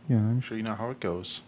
Yeah, I'm sure you know how it goes.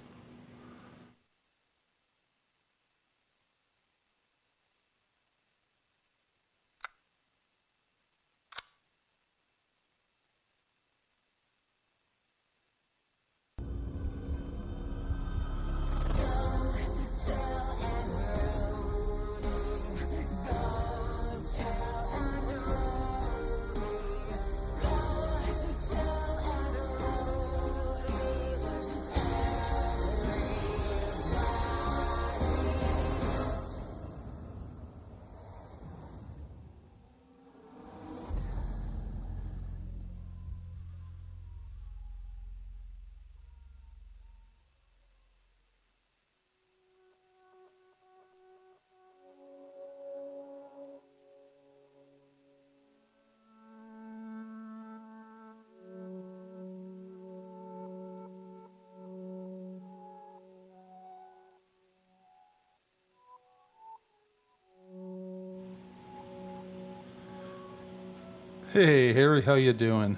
Hey, Harry, how you doing?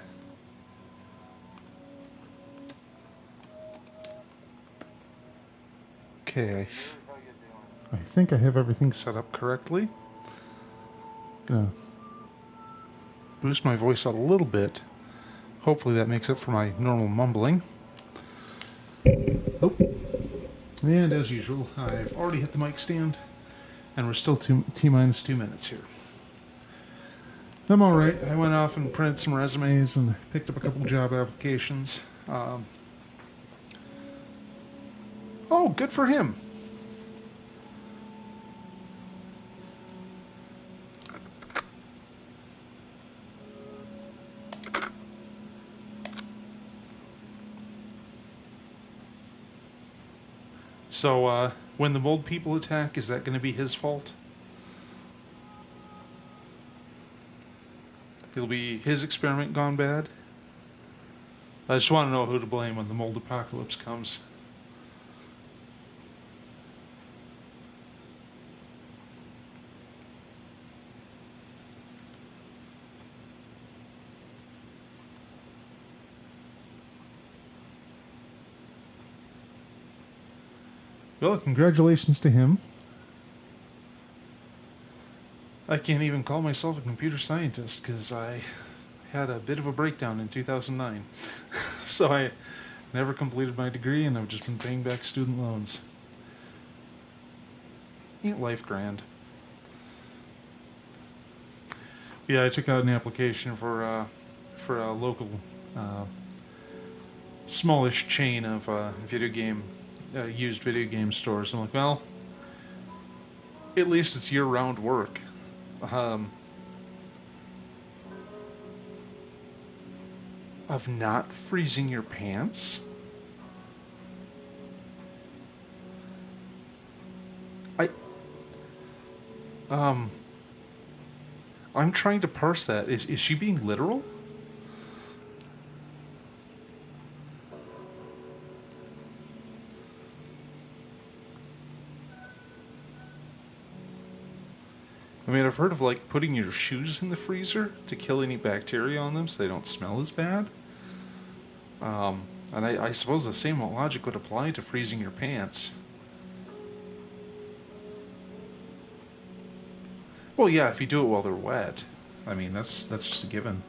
Okay, I think I have everything set up correctly. Gonna boost my voice a little bit. Hopefully that makes up for my normal mumbling. Oh, and as usual, I've already hit the mic stand, and we're still T-minus 2 minutes here. I'm all right. I went off and printed some resumes and picked up a couple job applications. Oh, good for him. So, when the mold people attack, is that going to be his fault? It'll be his experiment gone bad? I just want to know who to blame when the mold apocalypse comes. Well, congratulations to him. I can't even call myself a computer scientist because I had a bit of a breakdown in 2009. So I never completed my degree and I've just been paying back student loans. Ain't life grand? Yeah, I took out an application for a local uh, smallish chain of used video game stores. I'm like, well, at least it's year-round work. Um, of not freezing your pants. I um, I'm trying to parse that. Is she being literal? I mean, I've heard of like putting your shoes in the freezer to kill any bacteria on them so they don't smell as bad. And I suppose the same logic would apply to freezing your pants. Well, yeah, if you do it while they're wet. I mean, that's just a given.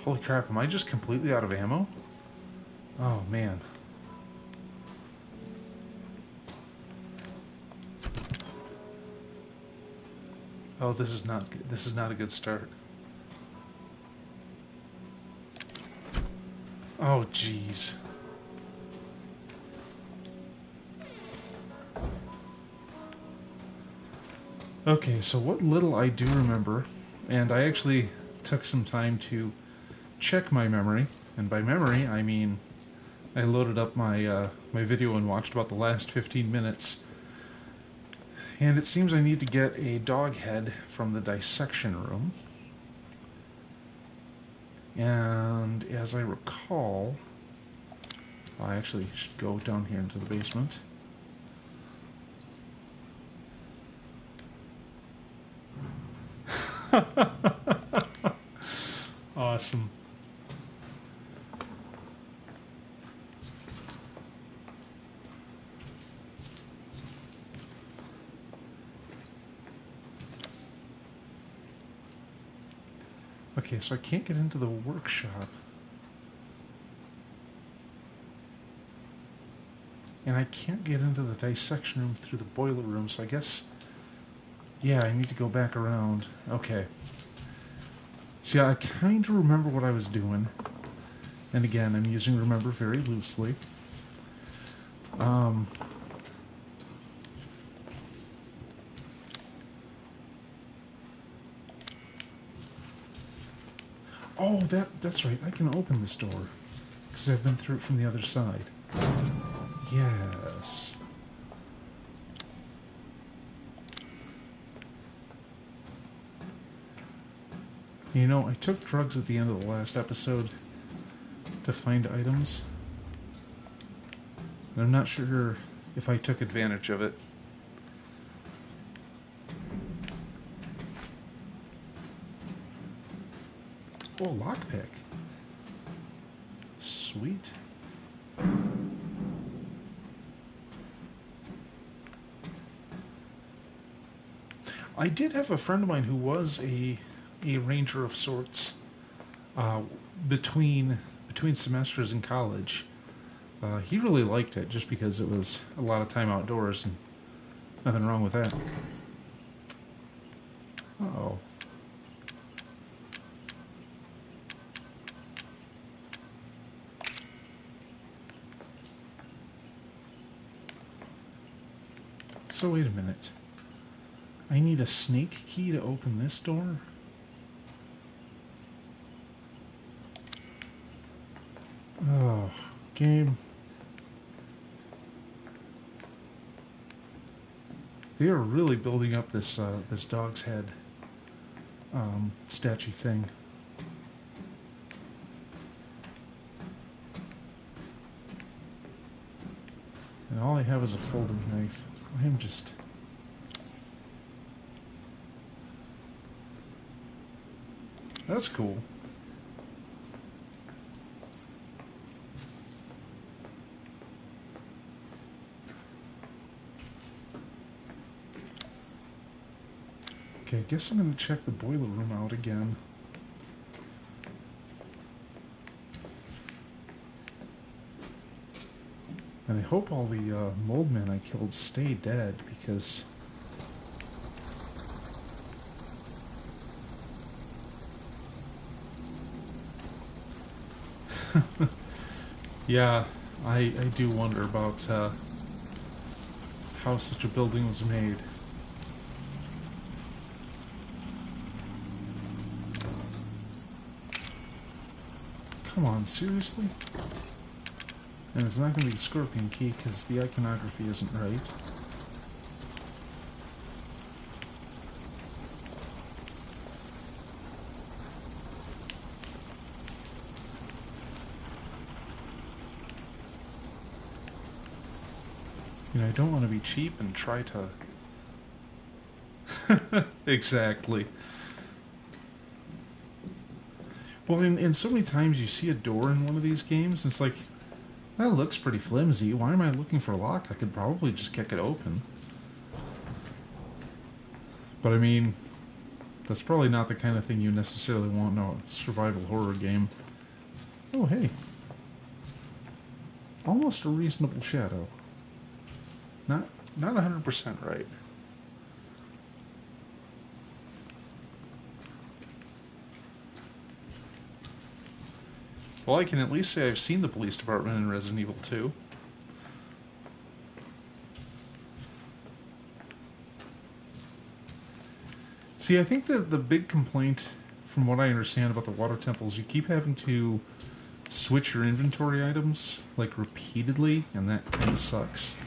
Holy crap, am I just completely out of ammo? Oh man. Oh, this is not good. This is not a good start. Oh jeez. Okay, so what little I do remember, and I actually took some time to check my memory, and by memory I mean I loaded up my video and watched about the last 15 minutes, and it seems I need to get a dog head from the dissection room. And as I recall, I actually should go down here into the basement. Awesome. Okay, so I can't get into the workshop. And I can't get into the dissection room through the boiler room, so I guess... Yeah, I need to go back around. Okay. See, I kind of remember what I was doing. And again, I'm using remember very loosely. Oh, that's right. I can open this door. Because I've been through it from the other side. Yes. You know, I took drugs at the end of the last episode to find items. And I'm not sure if I took advantage of it. Oh, lockpick. Sweet. I did have a friend of mine who was a ranger of sorts between semesters in college. He really liked it just because it was a lot of time outdoors and nothing wrong with that. Uh-oh. So wait a minute. I need a snake key to open this door? Oh, game. They are really building up this this dog's head statue thing. And all I have is a folding knife. I am just... That's cool. Okay, I guess I'm going to check the boiler room out again. And I hope all the mold men I killed stay dead, because... Yeah, I do wonder about how such a building was made. Come on, seriously? And it's not going to be the scorpion key because the iconography isn't right. You know, I don't want to be cheap and try to... Exactly. Well, and so many times you see a door in one of these games, and it's like, that looks pretty flimsy. Why am I looking for a lock? I could probably just kick it open. But I mean, that's probably not the kind of thing you necessarily want in a survival horror game. Oh, hey. Almost a reasonable shadow. Not 100% right. Well, I can at least say I've seen the police department in Resident Evil 2. See, I think that the big complaint, from what I understand about the water temples, you keep having to switch your inventory items, like, repeatedly, and that kind of sucks.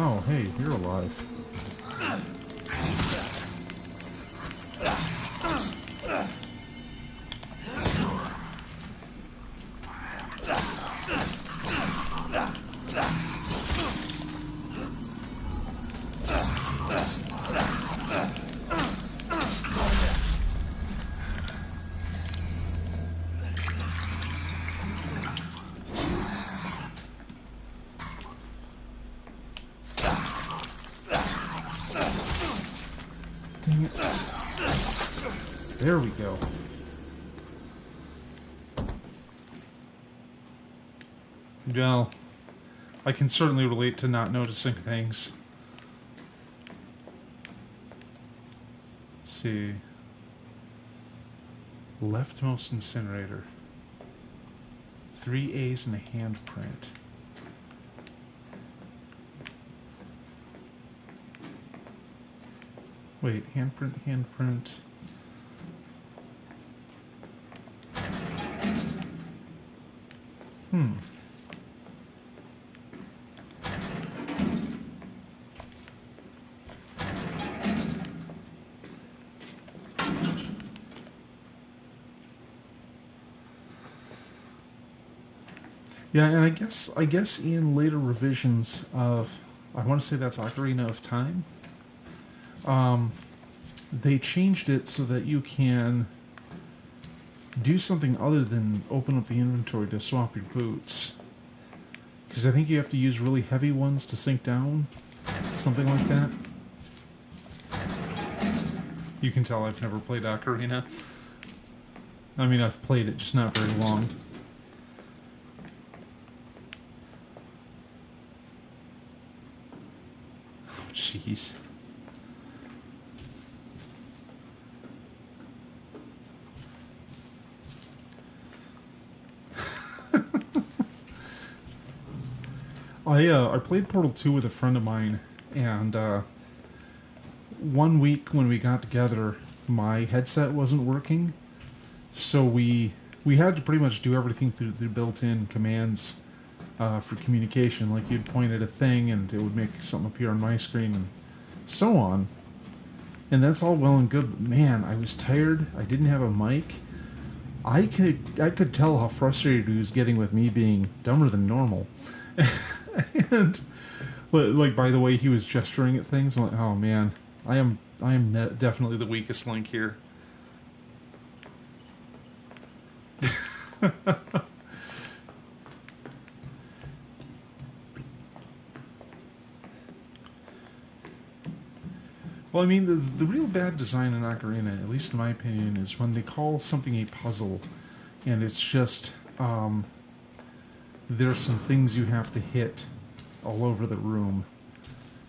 Oh, hey, you're alive. Dang it. There we go. Well, I can certainly relate to not noticing things. Let's see. Leftmost incinerator. 3 A's and a handprint. Wait, handprint. Yeah, and I guess in later revisions of, I want to say that's Ocarina of Time, they changed it so that you can do something other than open up the inventory to swap your boots. Because I think you have to use really heavy ones to sink down, something like that. You can tell I've never played Ocarina. I mean, I've played it, just not very long. Oh, jeez. I played Portal 2 with a friend of mine, and one week when we got together, my headset wasn't working, so we had to pretty much do everything through the built-in commands for communication. Like, you'd point at a thing, and it would make something appear on my screen, and so on. And that's all well and good, but man, I was tired. I didn't have a mic. I could tell how frustrated he was getting with me being dumber than normal. And like, by the way he was gesturing at things, I'm like, oh man, I am definitely the weakest link here. Well, I mean, the real bad design in Ocarina, at least in my opinion, is when they call something a puzzle, and it's just there's some things you have to hit all over the room.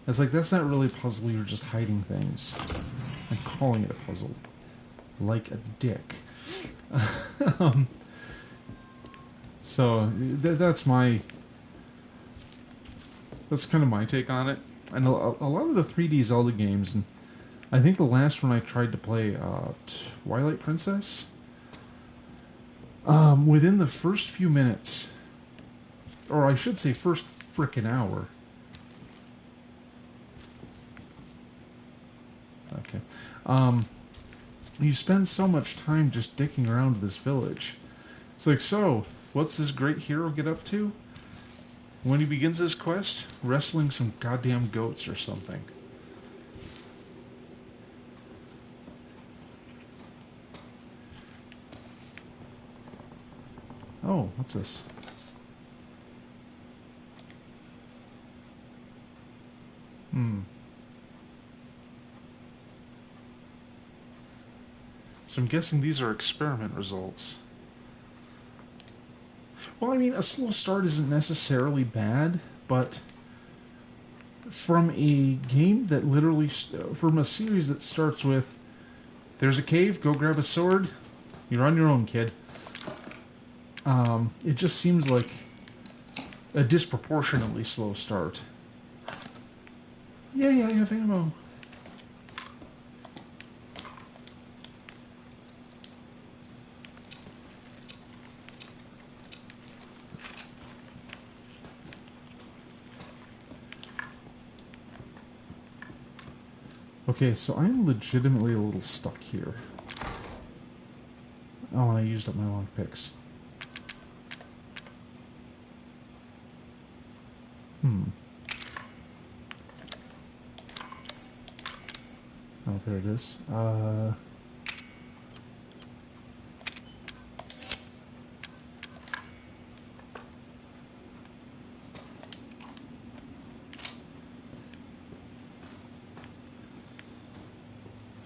It's like, that's not really a puzzle, you're just hiding things and calling it a puzzle. Like a dick. So, that's kind of my take on it. And a lot of the 3D Zelda games, and I think the last one I tried to play, Twilight Princess, within the first few minutes, or I should say first frickin' hour. Okay. You spend so much time just dicking around this village. It's like, so, what's this great hero get up to? When he begins his quest, wrestling some goddamn goats or something. Oh, what's this? So I'm guessing these are experiment results. Well, I mean, a slow start isn't necessarily bad, but from a game that literally, from a series that starts with, there's a cave, go grab a sword, you're on your own, kid. It just seems like a disproportionately slow start. Yay, I have ammo. Okay, so I'm legitimately a little stuck here. Oh, and I used up my lockpicks. Oh, there it is.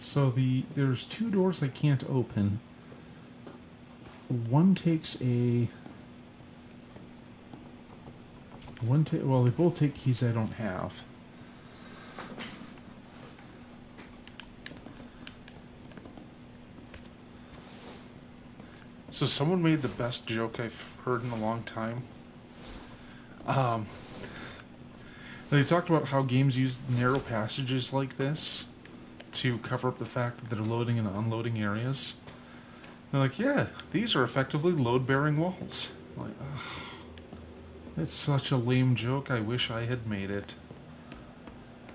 So there's two doors I can't open. One takes a... well, they both take keys I don't have. So someone made the best joke I've heard in a long time. They talked about how games use narrow passages like this to cover up the fact that they're loading and unloading areas. They're like, yeah, these are effectively load-bearing walls. I'm like, ugh. It's such a lame joke. I wish I had made it.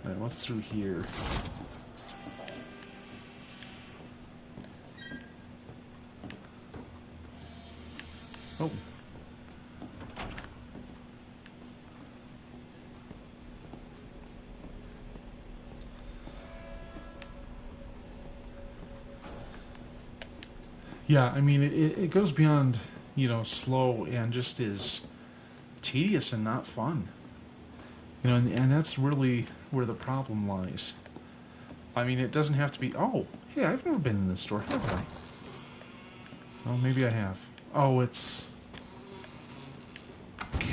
Alright, what's through here? Oh. Yeah, I mean, it goes beyond, slow and just is tedious and not fun. And that's really where the problem lies. I mean, it doesn't have to be, oh, hey, I've never been in this store, have I? Oh, maybe I have. Oh, it's... God.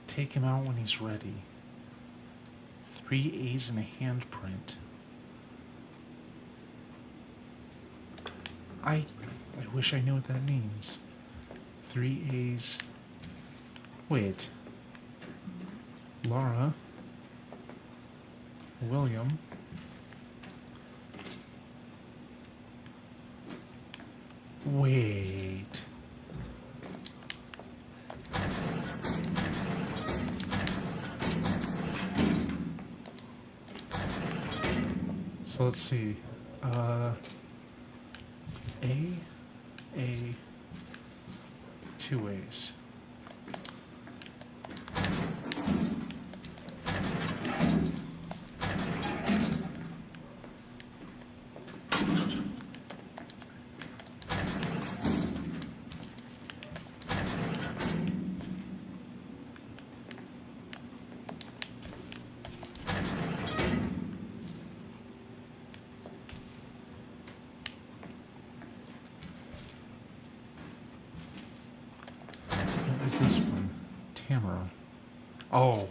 Take him out when he's ready. 3 A's and a handprint. I wish I knew what that means. 3 A's. Wait. Laura. William. Wait. So let's see. A, 2 A's. What is this one? Tamara. Oh.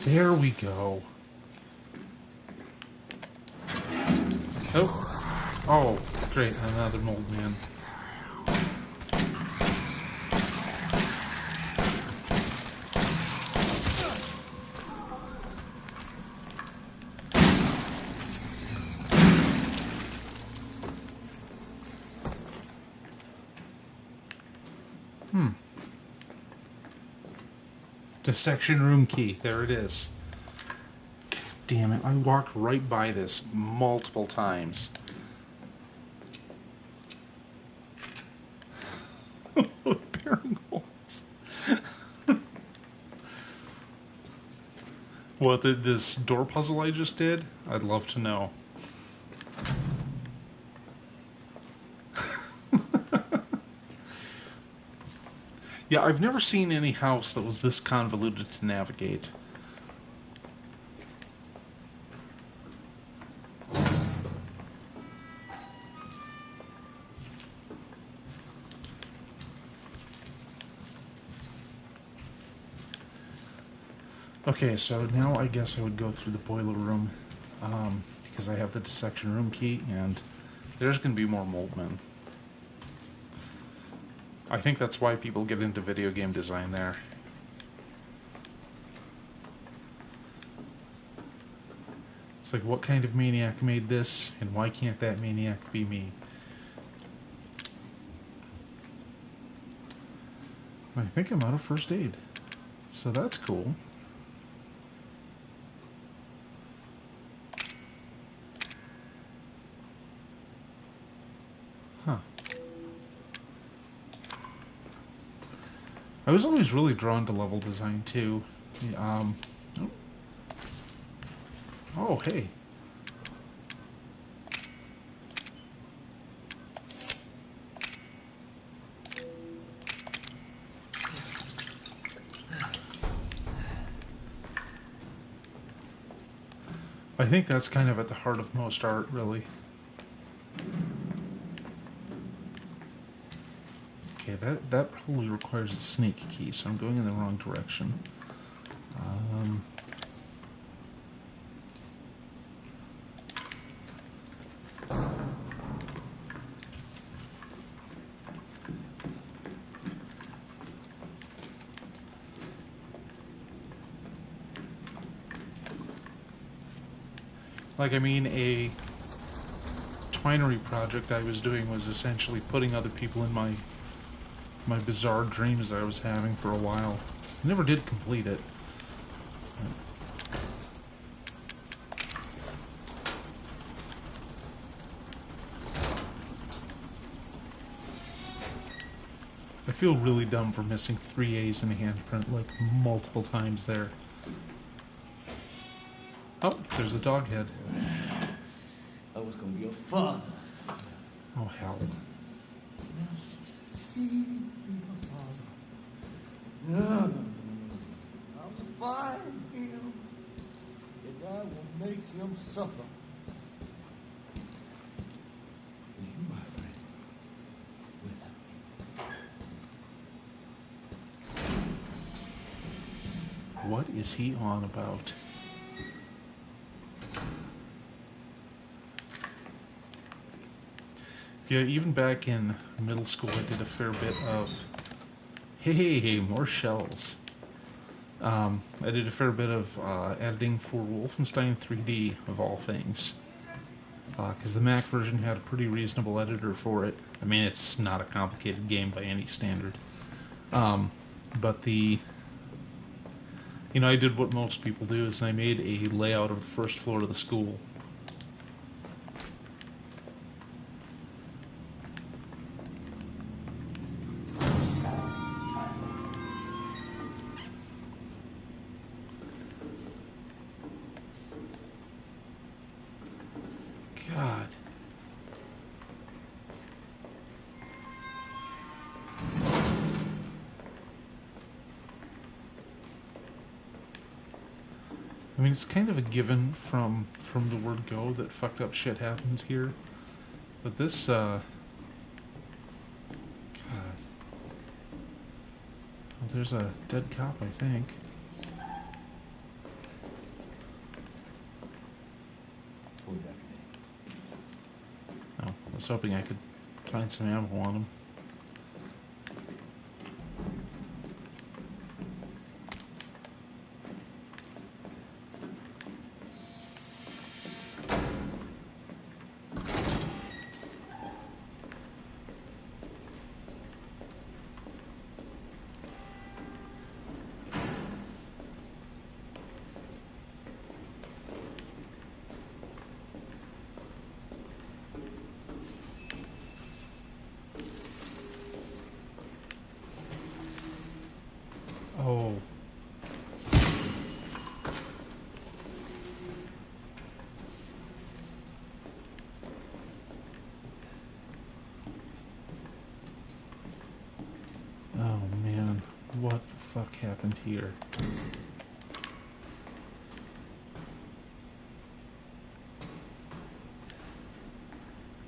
There we go. Oh. Oh, great. Another mold man. Dissection room key. There it is. Damn it. I walked right by this multiple times. Bearing holes. What, this door puzzle I just did? I'd love to know. Yeah, I've never seen any house that was this convoluted to navigate. Okay, so now I guess I would go through the boiler room, because I have the dissection room key, and there's going to be more moldmen. I think that's why people get into video game design there. It's like, what kind of maniac made this, and why can't that maniac be me? I think I'm out of first aid, so that's cool. I was always really drawn to level design too. Oh, oh, hey. I think that's kind of at the heart of most art, really. Okay, that probably requires a snake key, so I'm going in the wrong direction. Um, like, I mean, a twinery project I was doing was essentially putting other people in my bizarre dreams that I was having for a while. I never did complete it. I feel really dumb for missing 3 A's in a handprint, like, multiple times there. Oh, there's the dog head. I was gonna be your father. Oh, hell. No. I'll find him, and I will make him suffer. You, my friend, will help me. What is he on about? Yeah, even back in middle school, I did a fair bit of... Hey, more shells. I did a fair bit of editing for Wolfenstein 3D, of all things. Because the Mac version had a pretty reasonable editor for it. I mean, it's not a complicated game by any standard. But the... You know, I did what most people do, is I made a layout of the first floor of the school. God. I mean, it's kind of a given from the word go that fucked up shit happens here. But this, God. Well, there's a dead cop, I think. Oh, I was hoping I could find some ammo on him. Oh. Oh, man. What the fuck happened here? I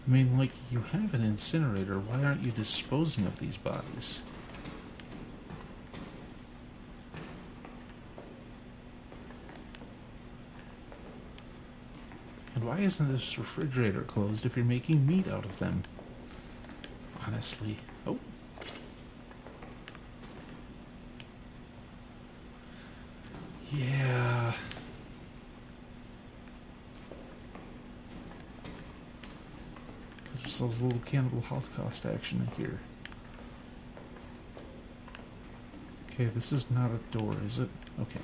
mean, like, you have an incinerator. Why aren't you disposing of these bodies? And why isn't this refrigerator closed if you're making meat out of them? Honestly. Oh. Yeah. Got ourselves a little Cannibal Holocaust action in here. Okay, this is not a door, is it? Okay.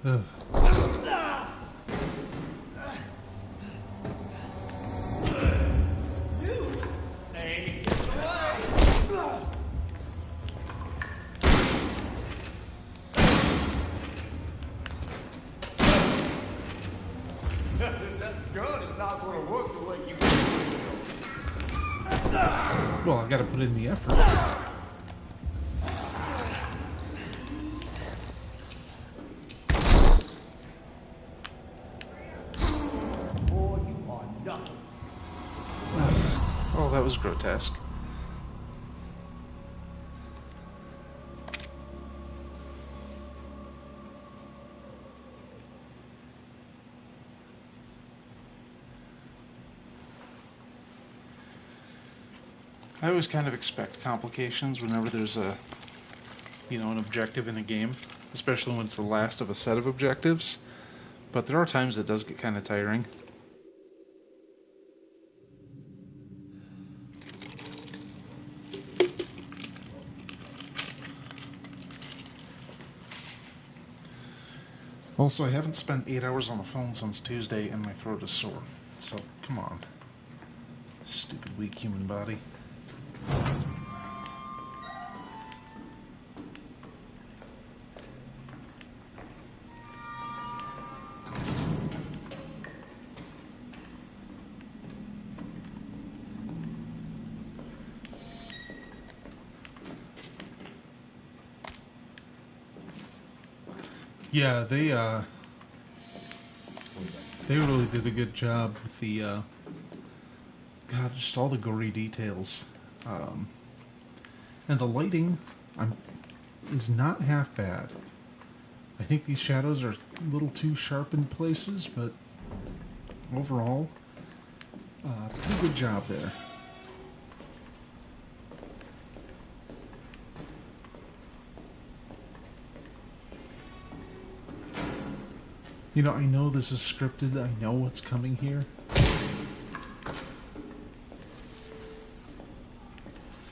Ugh. That gun is not going to work the way you Well, I gotta put in the effort. Boy, you are nothing. Oh, that was grotesque. I always kind of expect complications whenever there's a, an objective in a game, especially when it's the last of a set of objectives. But there are times it does get kind of tiring. Also, I haven't spent 8 hours on the phone since Tuesday and my throat is sore. So, come on. Stupid weak human body. Yeah, they really did a good job with the God, just all the gory details, and the lighting. Is not half bad. I think these shadows are a little too sharp in places, but overall, pretty good job there. I know this is scripted. I know what's coming here.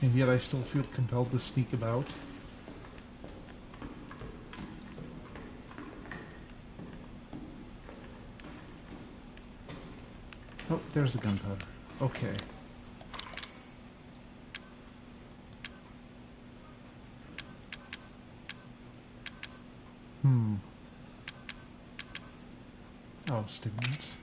And yet I still feel compelled to sneak about. Oh, there's the gunpowder. Okay. Oh, stimulants.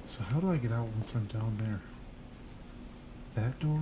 So how do I get out once I'm down there? That door?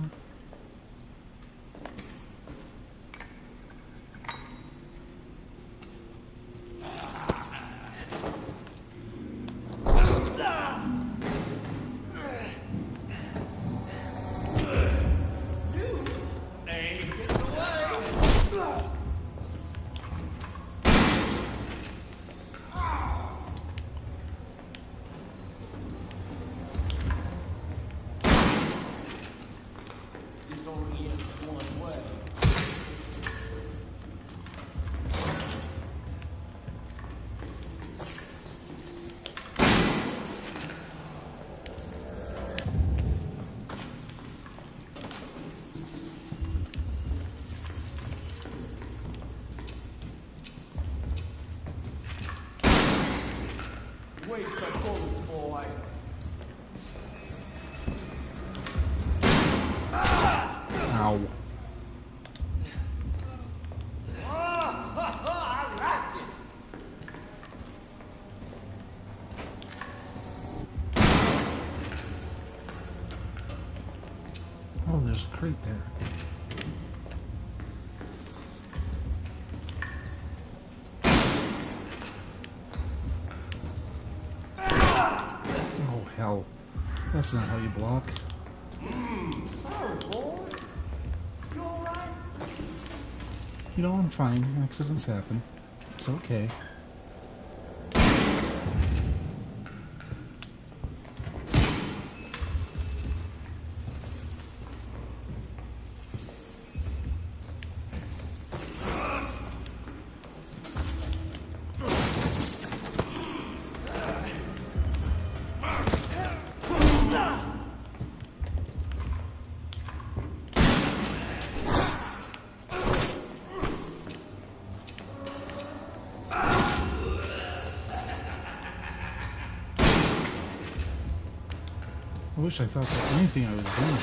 waste the bullets, boy. Ow. I like it. Oh, there's a crate there. Oh, hell. That's not how you block. Sorry, boy. You alright? I'm fine. Accidents happen. It's okay. I wish I thought that anything I was doing.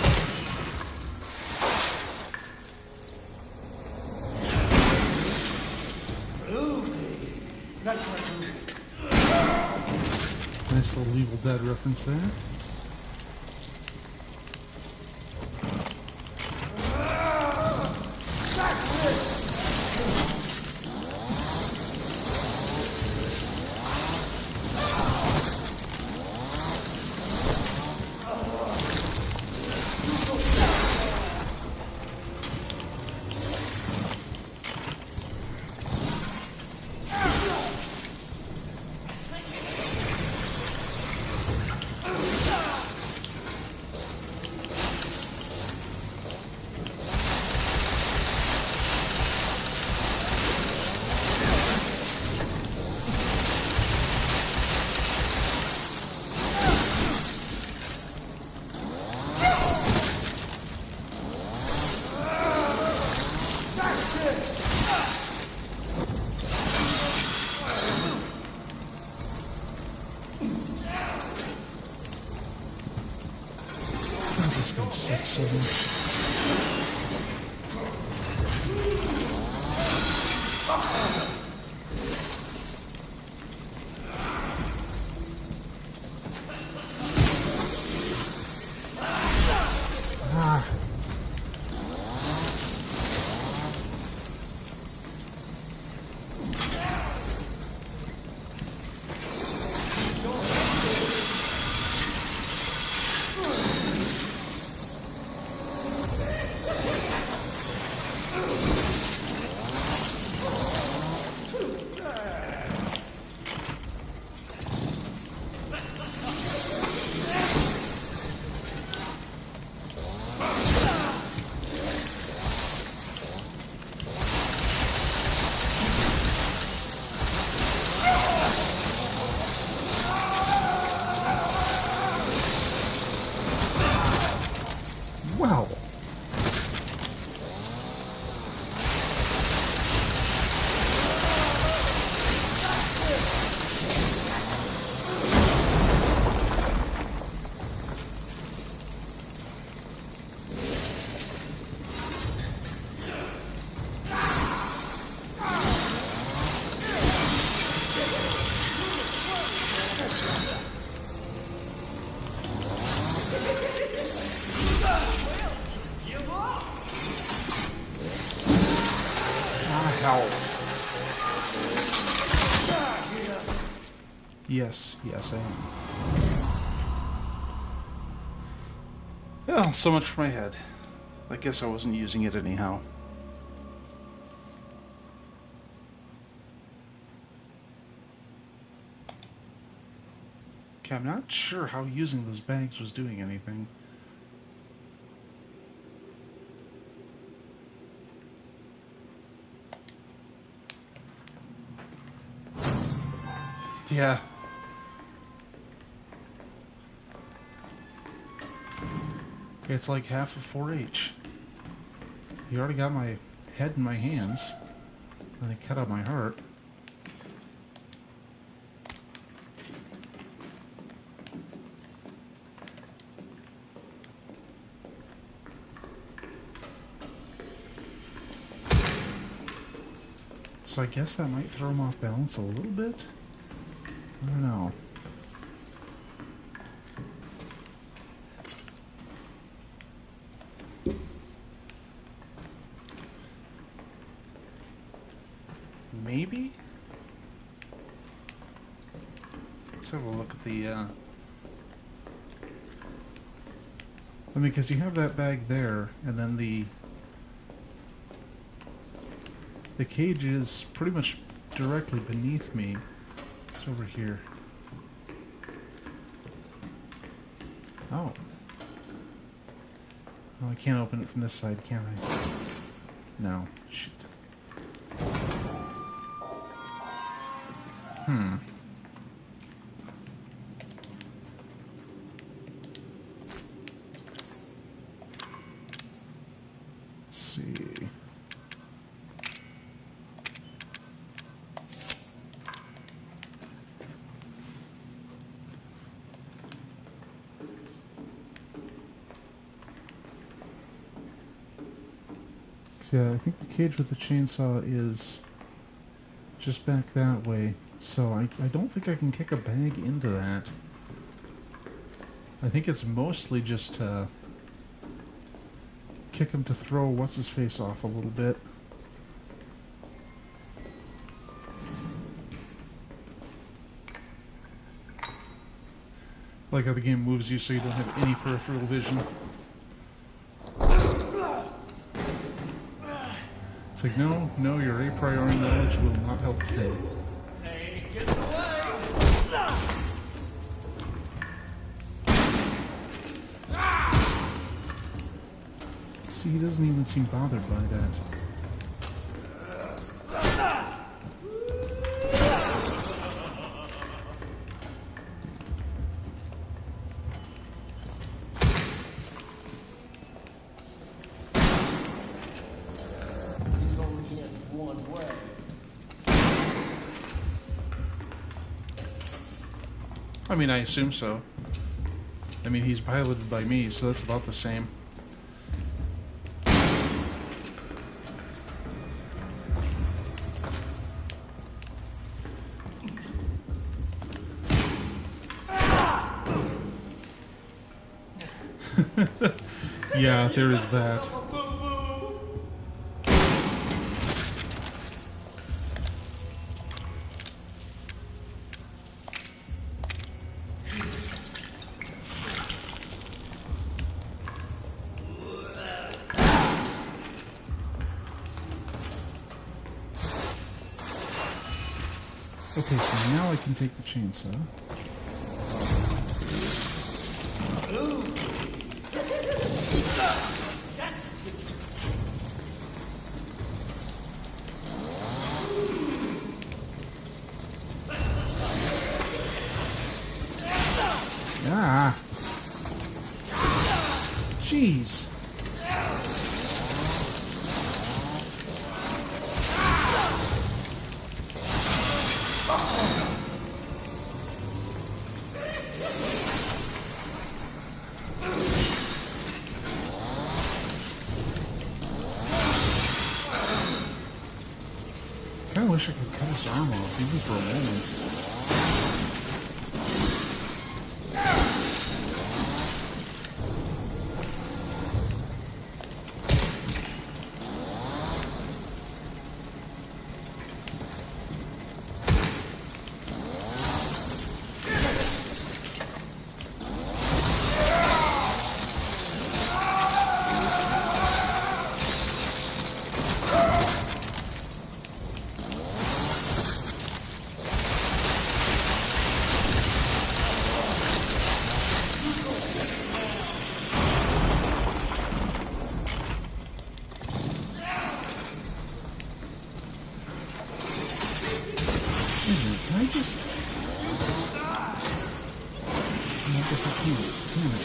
Nice little Evil Dead reference there. This guy sucks so much. Ah. Wow. Yes, yes, I am. Well, so much for my head. I guess I wasn't using it anyhow. Okay, I'm not sure how using those bags was doing anything. Yeah. It's like half of 4-H. You already got my head in my hands, and they cut out my heart. So I guess that might throw him off balance a little bit? I don't know. Maybe? Let's have a look at the, I mean, because you have that bag there, and then the cage is pretty much directly beneath me. It's over here. Oh. Well, I can't open it from this side, can I? No. Shit. Let's see. So yeah, I think the cage with the chainsaw is just back that way. So I don't think I can kick a bag into that. I think it's mostly just to kick him to throw what's-his-face off a little bit. Like how the game moves you so you don't have any peripheral vision. It's like, no, your a priori knowledge will not help today. Hey, get away! See, he doesn't even seem bothered by that. He's only gets one way. I mean, I assume so. I mean, he's piloted by me, so that's about the same. Yeah, there is that. Okay, so now I can take the chainsaw. Ah! Jeez! Kinda wish I could cut his arm off, even for a moment. Can I just... I guess I can't. Damn it.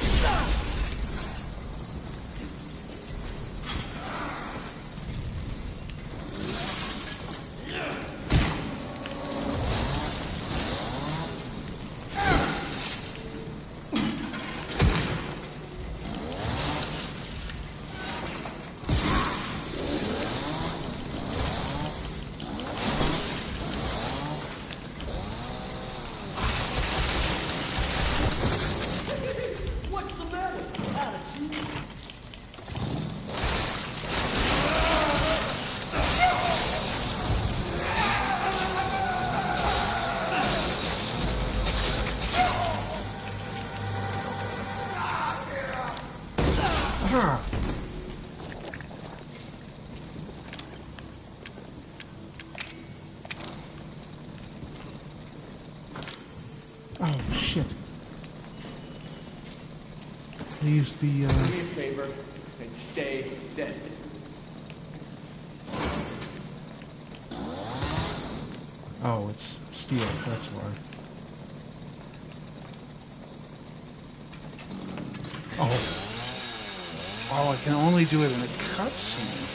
What's the matter, attitude? Ah! Oh, shit. I used the, Do me a favor and stay dead. Oh, it's steel, that's why. Oh. Oh, I can only do it in a cutscene.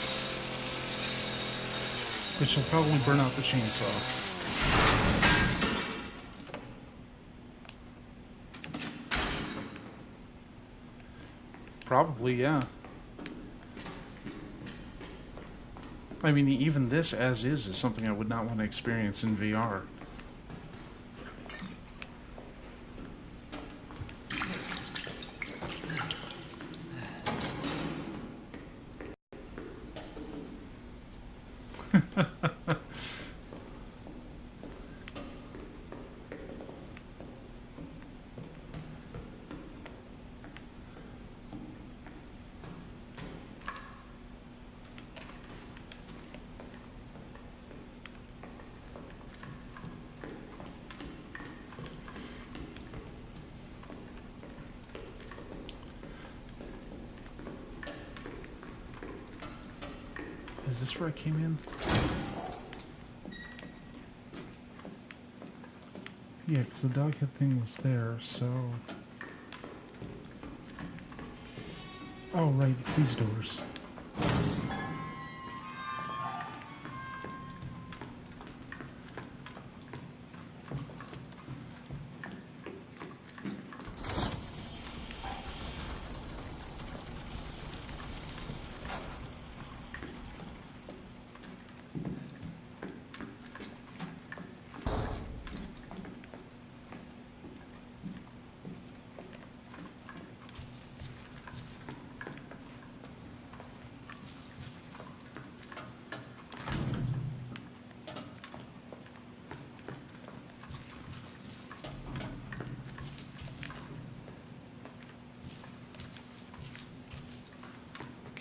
Which will probably burn out the chainsaw. Probably, yeah. I mean, even this as is something I would not want to experience in VR. Is this where I came in? Yeah, because the dog head thing was there, so... Oh, right, it's these doors.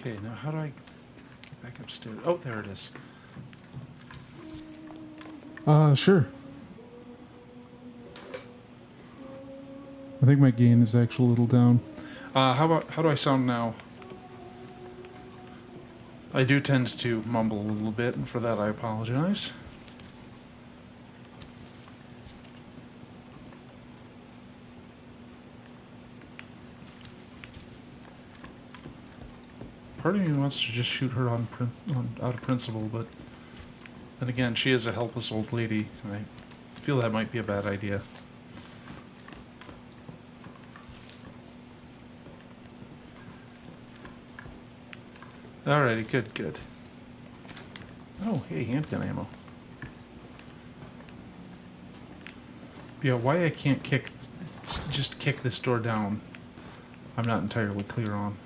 Okay, now how do I get back upstairs? Oh, there it is. Sure. I think my gain is actually a little down. How do I sound now? I do tend to mumble a little bit, and for that I apologize. Part of me wants to just shoot her out of principle, but then again, she is a helpless old lady, and I feel that might be a bad idea. Alrighty, good. Oh, hey, handgun ammo. Yeah, why I can't just kick this door down, I'm not entirely clear on.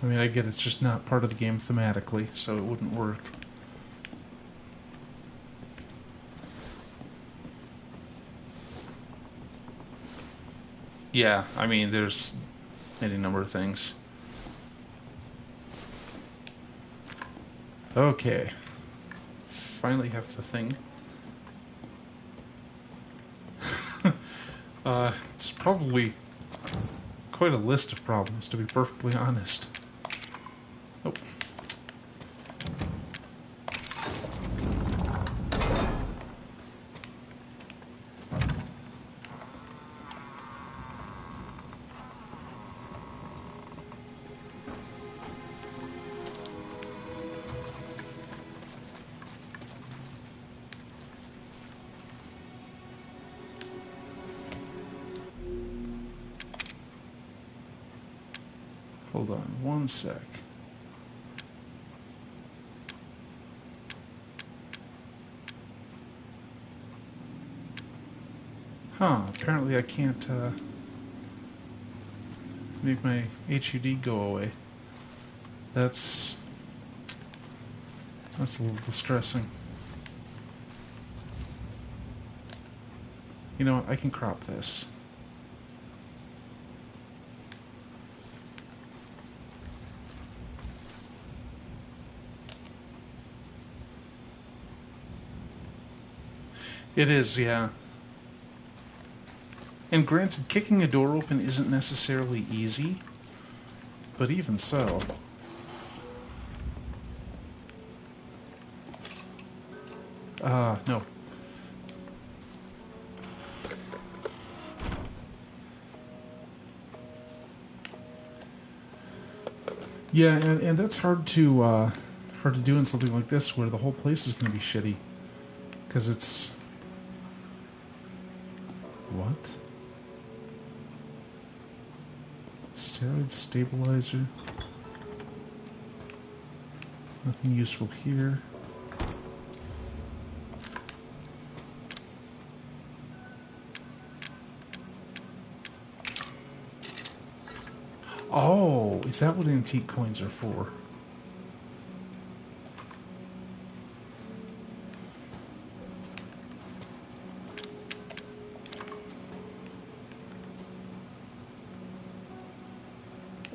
I mean, I get it's just not part of the game thematically, so it wouldn't work. Yeah, I mean, there's any number of things. Okay. Finally have the thing. It's probably quite a list of problems, to be perfectly honest. Oh. Hold on one sec. Apparently I can't make my HUD go away. That's a little distressing. You know what, I can crop this. It is, yeah. And granted, kicking a door open isn't necessarily easy, but even so. No. Yeah, and that's hard to do in something like this where the whole place is going to be shitty. Because it's... What? Steroid stabilizer. Nothing useful here. Oh, is that what antique coins are for?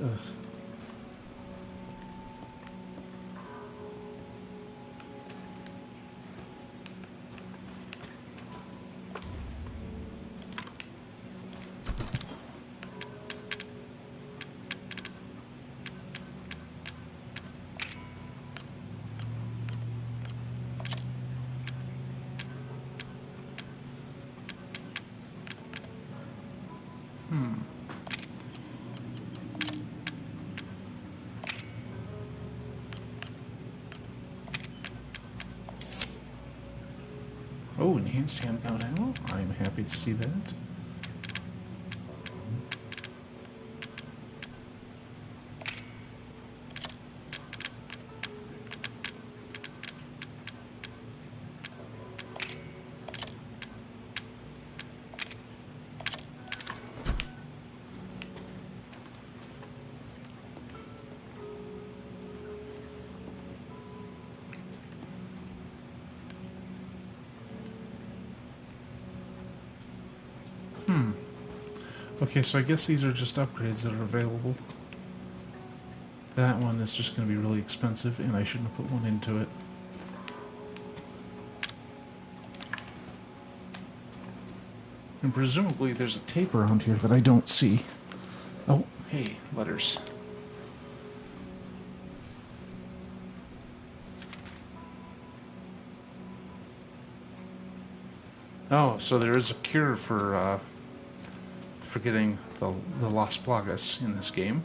Ugh. Oh, enhanced handgun ammo. I'm happy to see that. Okay, so I guess these are just upgrades that are available. That one is just going to be really expensive, and I shouldn't have put one into it. And presumably there's a tape around here that I don't see. Oh, hey, letters. Oh, so there is a cure for getting the Las Plagas in this game.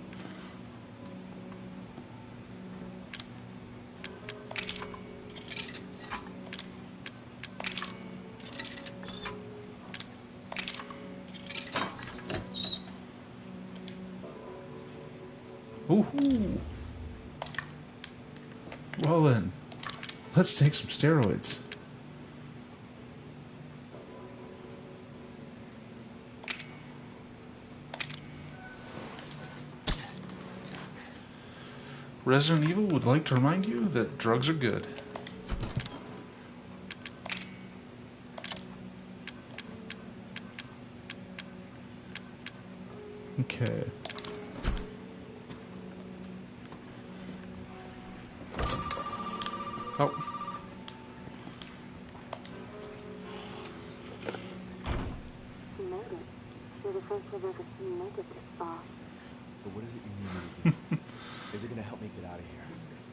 Ooh. Well then, let's take some steroids. Resident Evil would like to remind you that drugs are good. Okay. Oh. You made it. You're the first I've ever seen make it this far. So what is it you need me to do? Is it gonna help me get out of here?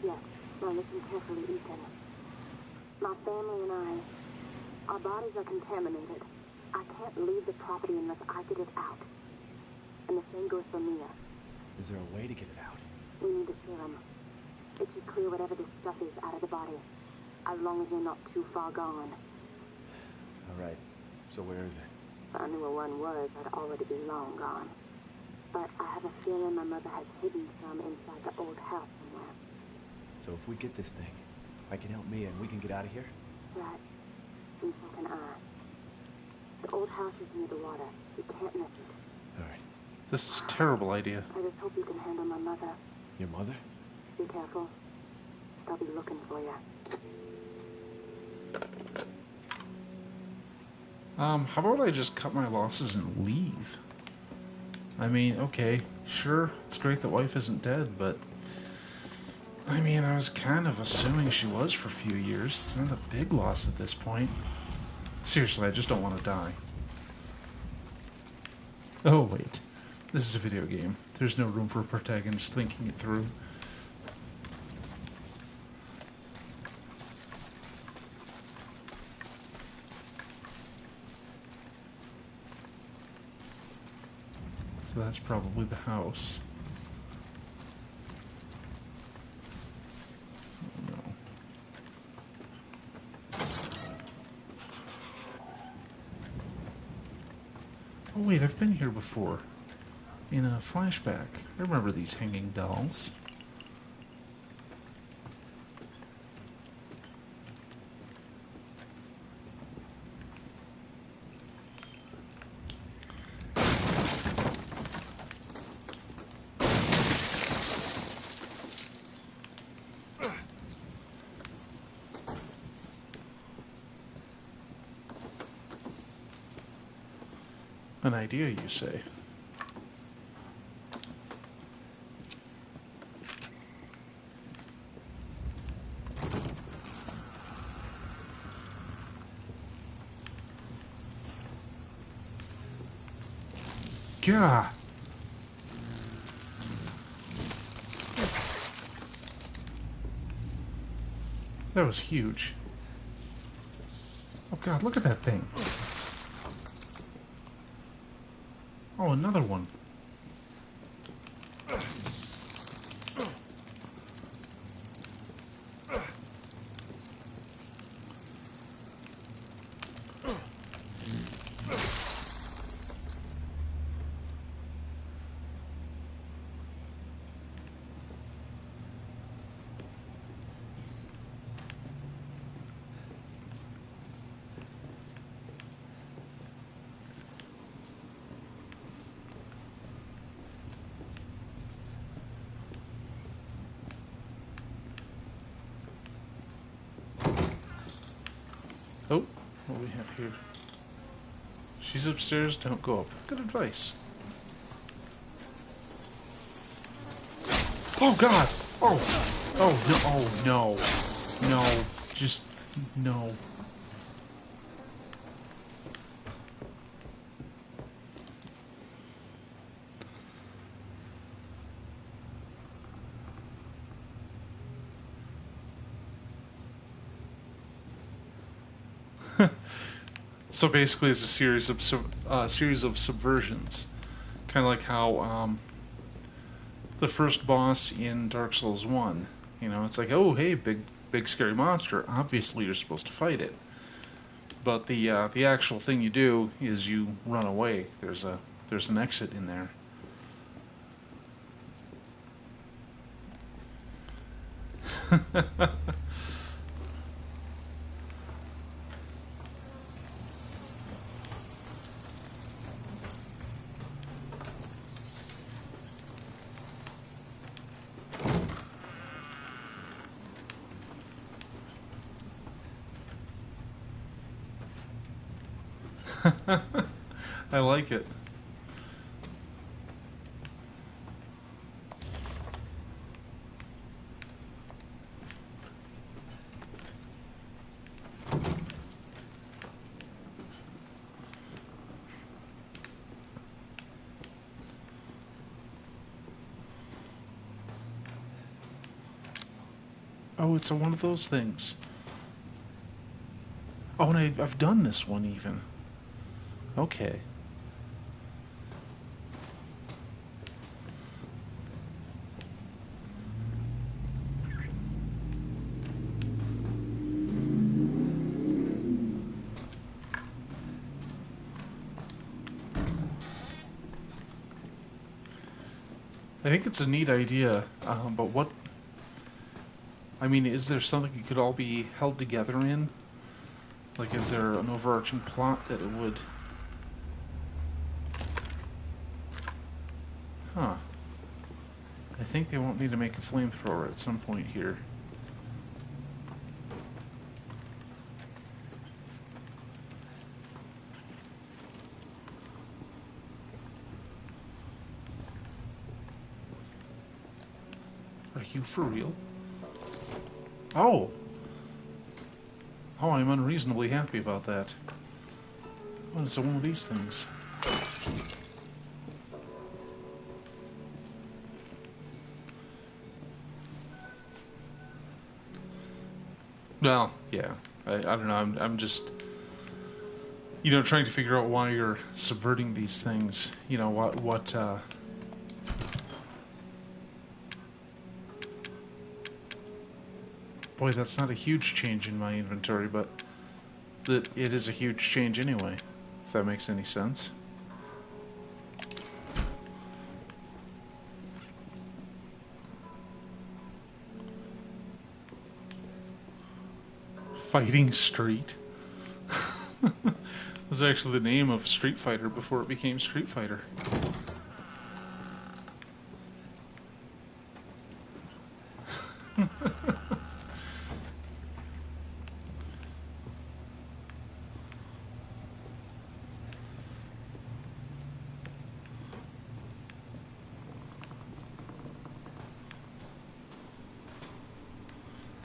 Yes. Now listen carefully, Ethan. My family and I, our bodies are contaminated. I can't leave the property unless I get it out. And the same goes for Mia. Is there a way to get it out? We need a serum. It should clear whatever this stuff is out of the body. As long as you're not too far gone. Alright, so where is it? If I knew where one was, I'd already be long gone. But I have a feeling my mother has hidden some inside the old house somewhere. So if we get this thing, I can help Mia and we can get out of here? Right. And so can I. The old house is near the water. You can't miss it. Alright. This is a terrible idea. I just hope you can handle my mother. Your mother? Be careful. They'll be looking for you. How about I just cut my losses and leave? I mean, okay, sure, it's great that wife isn't dead, but I mean, I was kind of assuming she was for a few years. It's not a big loss at this point. Seriously, I just don't want to die. Oh, wait. This is a video game. There's no room for a protagonist thinking it through. So that's probably the house. Oh, no. Oh wait, I've been here before. in a flashback. I remember these hanging dolls. An idea, you say? God! That was huge. Oh God, look at that thing. Oh, another one. Oh, what do we have here? She's upstairs, don't go up. Good advice. Oh God! Oh! Oh no! Oh no! No! Just no. So basically, it's a series of subversions, kind of like how the first boss in Dark Souls 1. You know, it's like, oh hey, big scary monster. Obviously, you're supposed to fight it, but the actual thing you do is you run away. There's an exit in there. I like it. Oh, it's one of those things. Oh, and I've done this one even. Okay. I think it's a neat idea, but what... I mean, is there something it could all be held together in? Like, is there an overarching plot that it would... Huh. I think they won't need to make a flamethrower at some point here. Are you for real? Oh! Oh, I'm unreasonably happy about that. Oh, it's one of these things. Well, yeah. I don't know. I'm just, trying to figure out why you're subverting these things. Boy, that's not a huge change in my inventory, but it is a huge change anyway, if that makes any sense. Fighting Street. Was actually the name of Street Fighter before it became Street Fighter.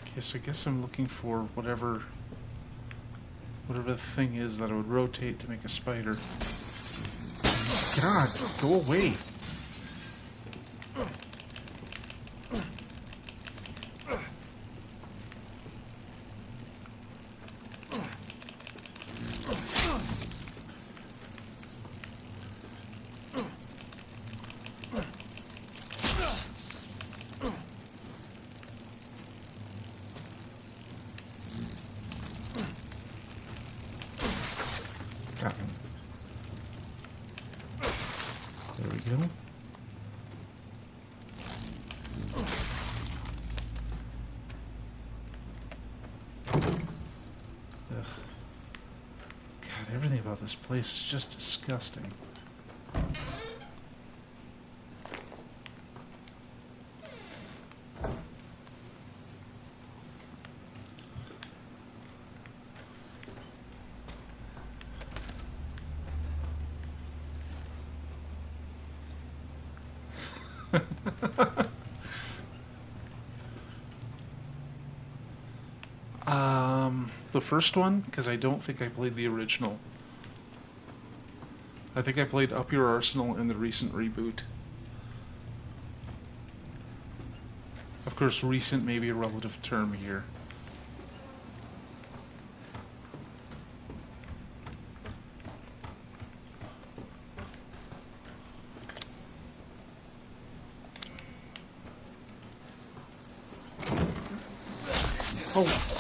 Okay, so I guess I'm looking for whatever the thing is that I would rotate to make a spider. God, go away. Got him. There we go. Ugh. God, everything about this place is just disgusting. The first one, because I don't think I played the original. I think I played Up Your Arsenal in the recent reboot. Of course, recent may be a relative term here. Oh!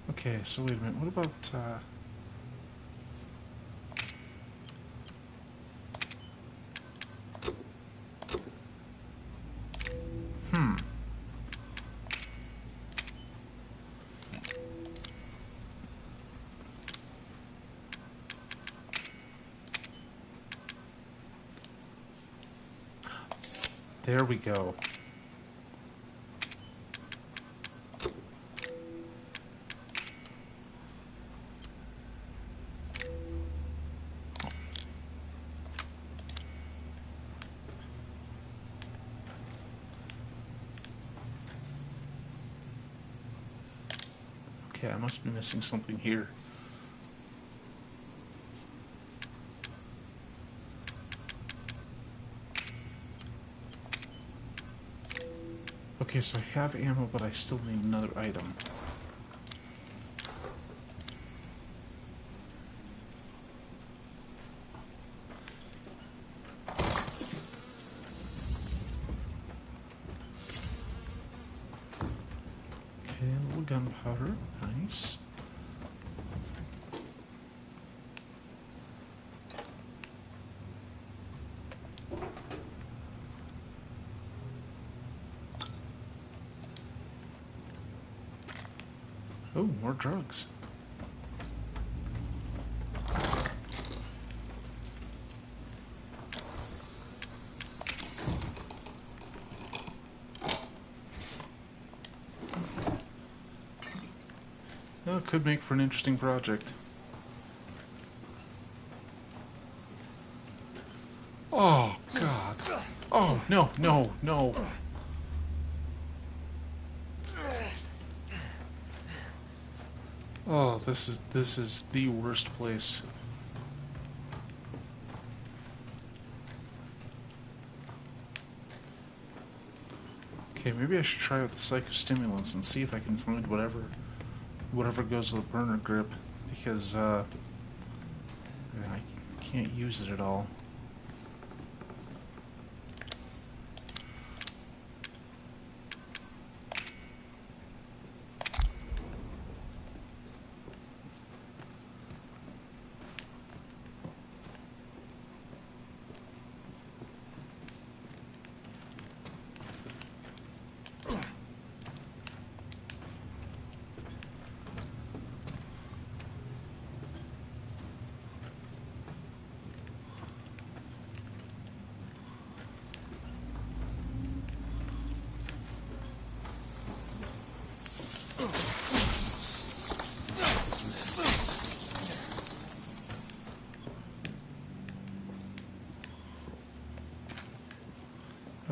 Okay, so wait a minute, what about, There we go. Okay, I must be missing something here. Okay, so I have ammo, but I still need another item. Okay, a little gunpowder. Nice. Oh, more drugs. Well, it could make for an interesting project. Oh, God. Oh, no, no, no. Oh, this is the worst place. Okay, maybe I should try out the psychostimulants and see if I can find whatever goes with the burner grip, because I can't use it at all.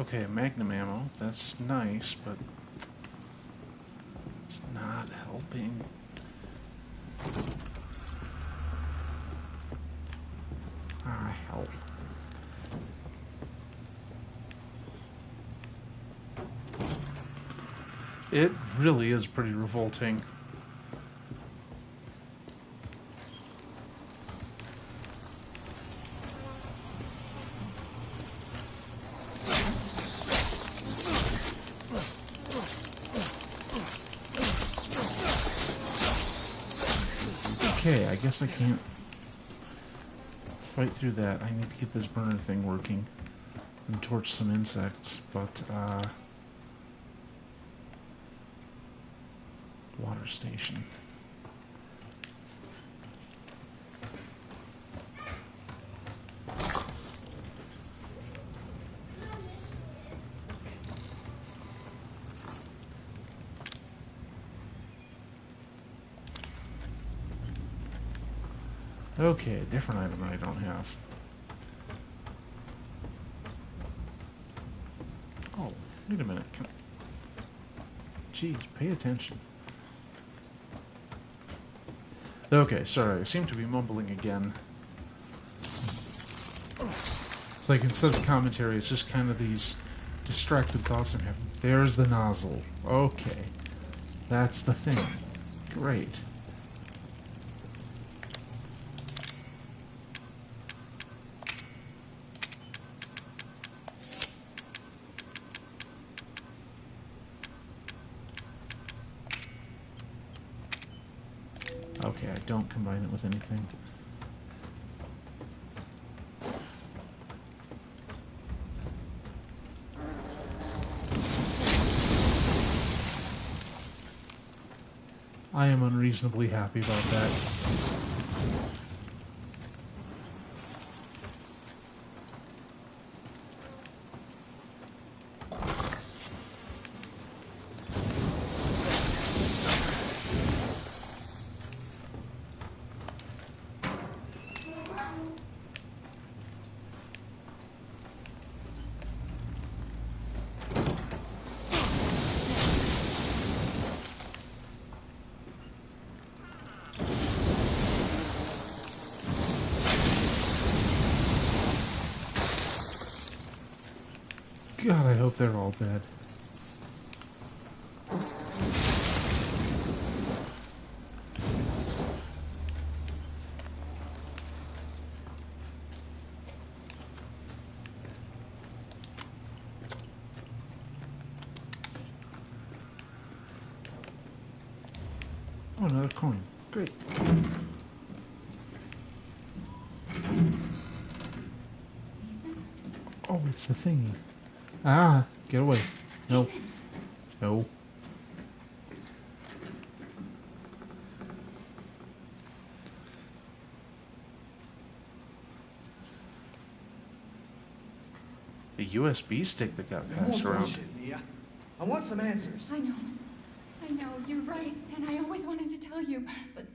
Okay, magnum ammo. That's nice, but it's not helping. Ah, help. It really is pretty revolting. Okay, I guess I can't fight through that. I need to get this burner thing working and torch some insects, but, water station. Okay, a different item I don't have. Oh, wait a minute. Jeez, pay attention. Okay, sorry, I seem to be mumbling again. It's like instead of commentary, it's just kind of these distracted thoughts I'm having. There's the nozzle. Okay. That's the thing. Great. Okay, I don't combine it with anything. I am unreasonably happy about that. God, I hope they're all dead. Oh, another coin. Great. Oh, it's the thingy. Ah, get away. No. No. The USB stick that got passed More around. bullshit, Mia. I want some answers. I know, you're right, and I always wanted to tell you, but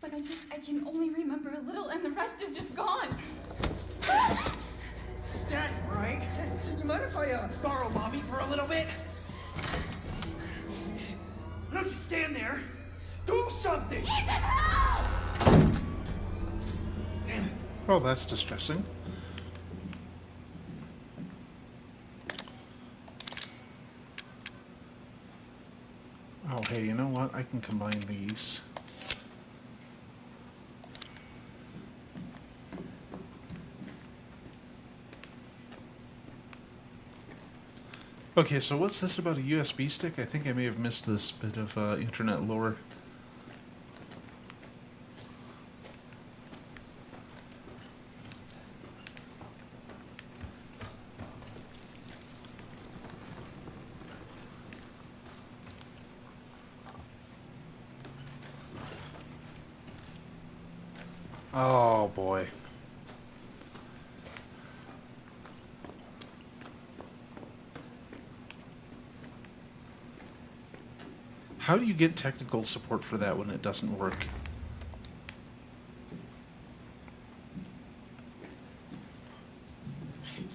I can only remember a little, and the rest is just gone. That right? You mind if I borrow Bobby for a little bit? Why don't you stand there? Do something! Damn it. Oh, that's distressing. Oh, hey, you know what? I can combine these. Okay, so what's this about a USB stick? I think I may have missed this bit of internet lore. Oh boy. How do you get technical support for that when it doesn't work?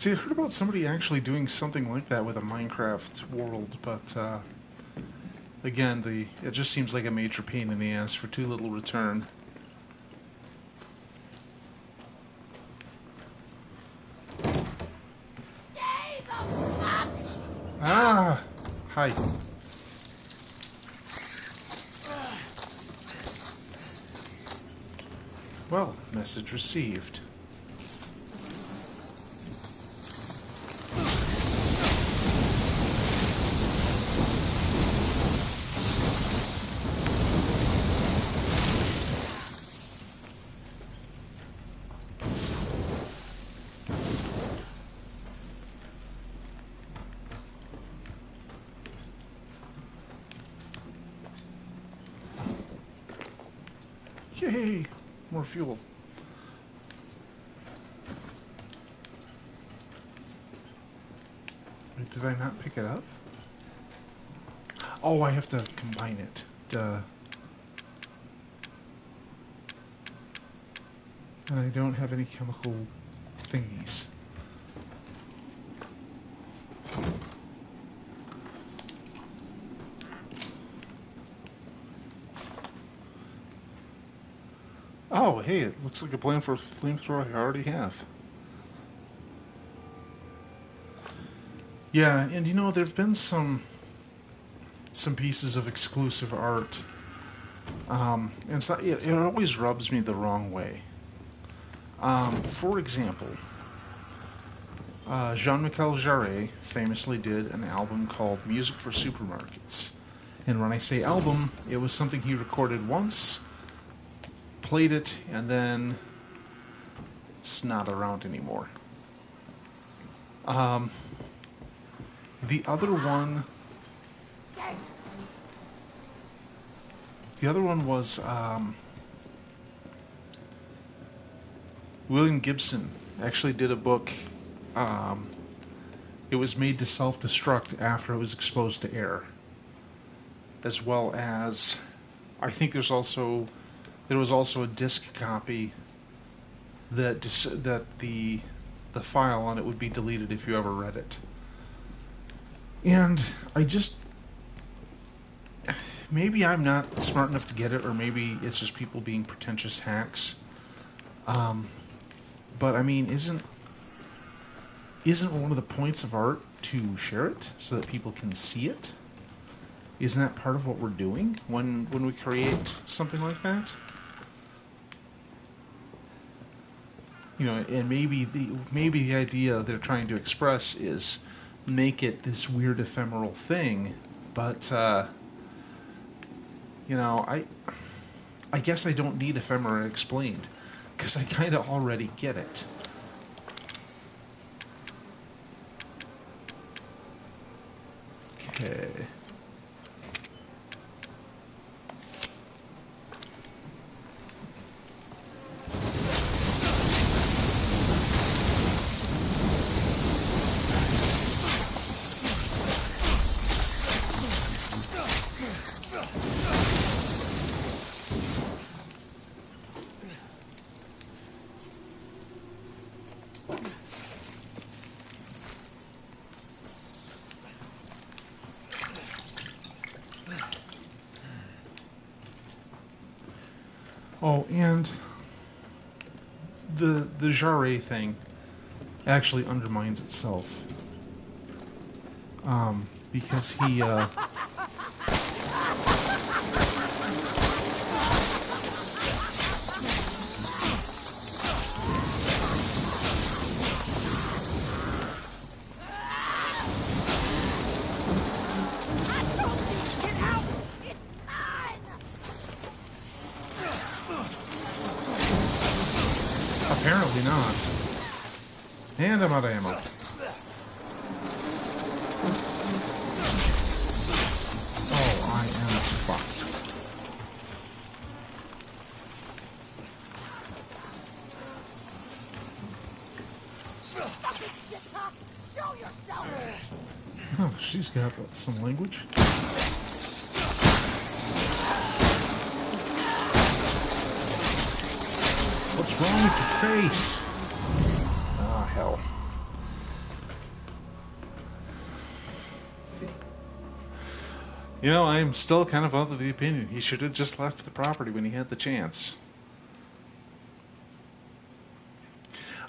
See, I heard about somebody actually doing something like that with a Minecraft world, but again, it just seems like a major pain in the ass for too little return. Ah! Hi. Well, message received. Yay! More fuel. Wait, did I not pick it up? Oh, I have to combine it. Duh. And I don't have any chemical thingies. Oh, hey, it looks like a plan for a flamethrower I already have. Yeah, and you know, there've been some pieces of exclusive art. And it always rubs me the wrong way. For example, Jean-Michel Jarre famously did an album called Music for Supermarkets. And when I say album, it was something he recorded once, played it, and then it's not around anymore. The other one was William Gibson actually did a book. It was made to self-destruct after it was exposed to air, as well as I think there was also a disc copy that the file on it would be deleted if you ever read it. And I just, maybe I'm not smart enough to get it, or maybe it's just people being pretentious hacks. But I mean, isn't one of the points of art to share it so that people can see it? Isn't that part of what we're doing when we create something like that? You know, and maybe the idea they're trying to express is make it this weird ephemeral thing, but you know, I guess I don't need ephemera explained, because I kind of already get it. Okay. Oh, and the Jarre thing actually undermines itself. Because he apparently not. And I'm out of ammo. Oh, I am fucked. Oh, she's got some language. What's wrong with your face? Ah, hell. You know, I'm still kind of of the opinion he should have just left the property when he had the chance.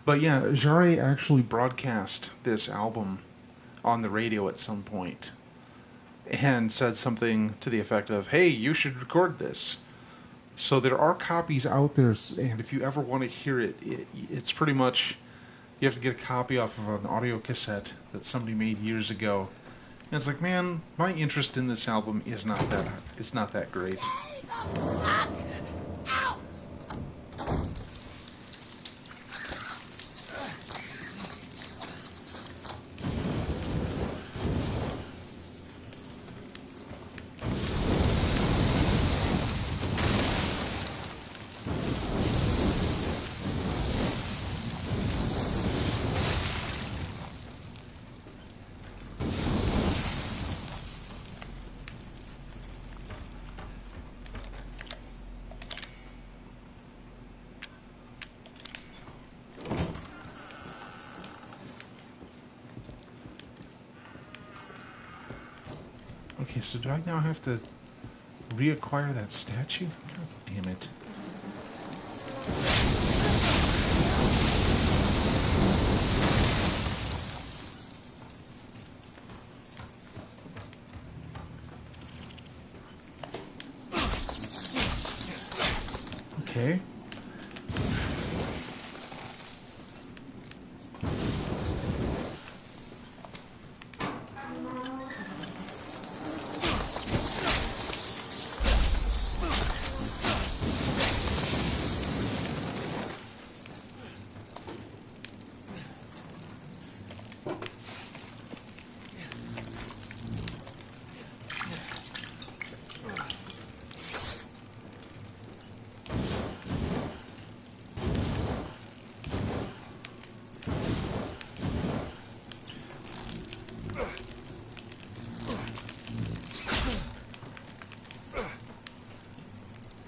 But yeah, Jare actually broadcast this album on the radio at some point and said something to the effect of, hey, you should record this. So there are copies out there, and if you ever want to hear it, it's pretty much, you have to get a copy off of an audio cassette that somebody made years ago. And it's like, man, my interest in this album is not that, it's not that great. Okay, so do I now have to reacquire that statue? God damn it. Okay.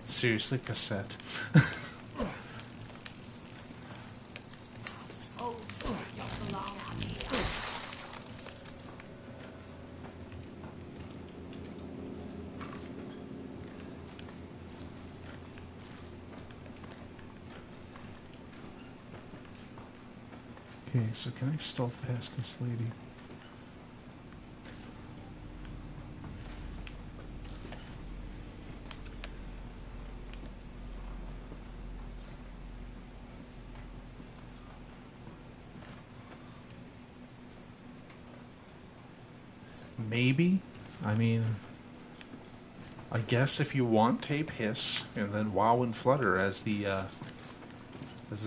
Seriously, cassette. Okay, so can I stealth past this lady? Maybe. I mean, I guess if you want tape, hiss, and then wow and flutter as the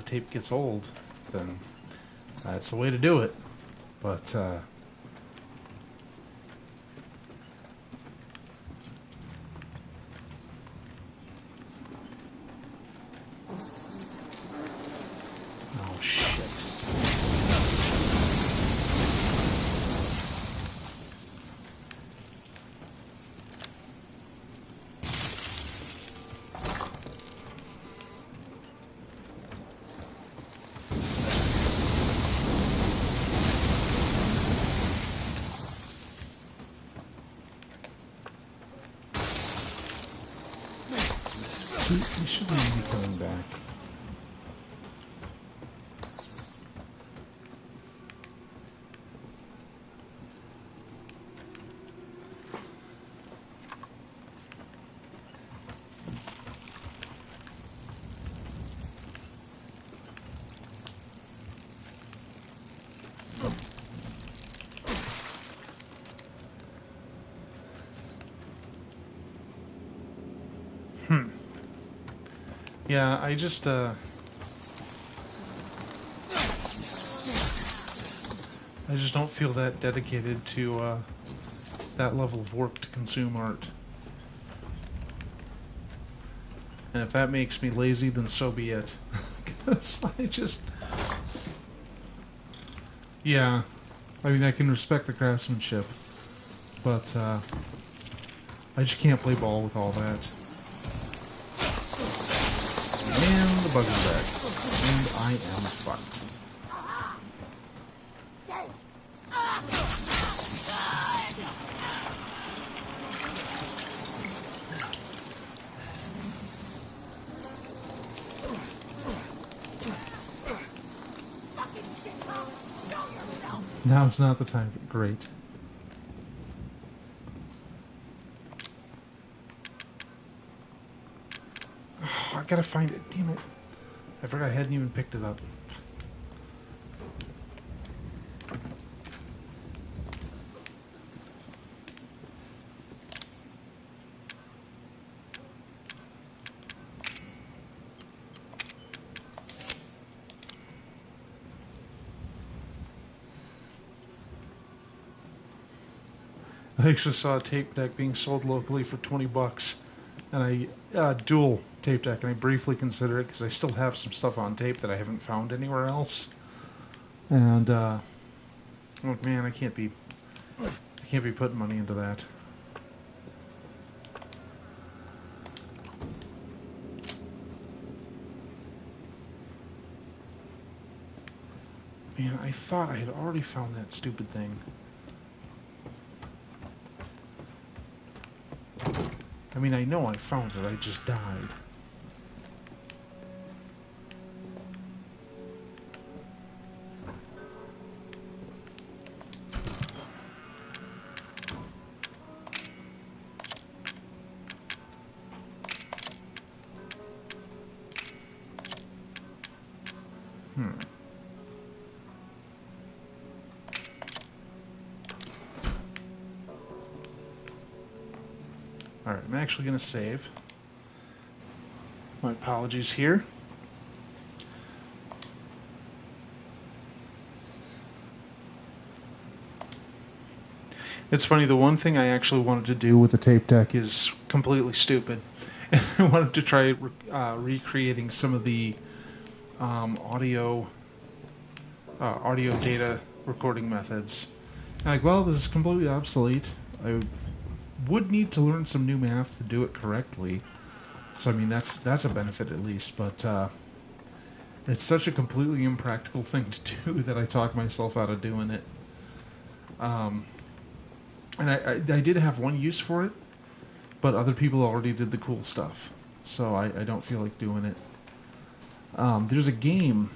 tape gets old, then that's the way to do it. But oh shit. See, you shouldn't be coming back. Yeah, I just don't feel that dedicated to that level of work to consume art. And if that makes me lazy, then so be it. Because I just... Yeah, I mean, I can respect the craftsmanship, but I just can't play ball with all that. And the bug is back. And I am fucked. Now's not the time. Great. Oh, I gotta find it. Damn it. I forgot I hadn't even picked it up. I actually saw a tape deck being sold locally for $20, and dual tape deck, and I briefly considered it because I still have some stuff on tape that I haven't found anywhere else. And oh man, I can't be putting money into that. Man, I thought I had already found that stupid thing. I mean, I know I found it, I just died. Alright, I'm actually going to save. My apologies here. It's funny, the one thing I actually wanted to do with the tape deck is completely stupid. And I wanted to try recreating some of the audio data recording methods. And like, well, this is completely obsolete. I would need to learn some new math to do it correctly. So I mean, that's a benefit at least, but it's such a completely impractical thing to do that I talk myself out of doing it. And I did have one use for it, but other people already did the cool stuff, so I don't feel like doing it. There's a game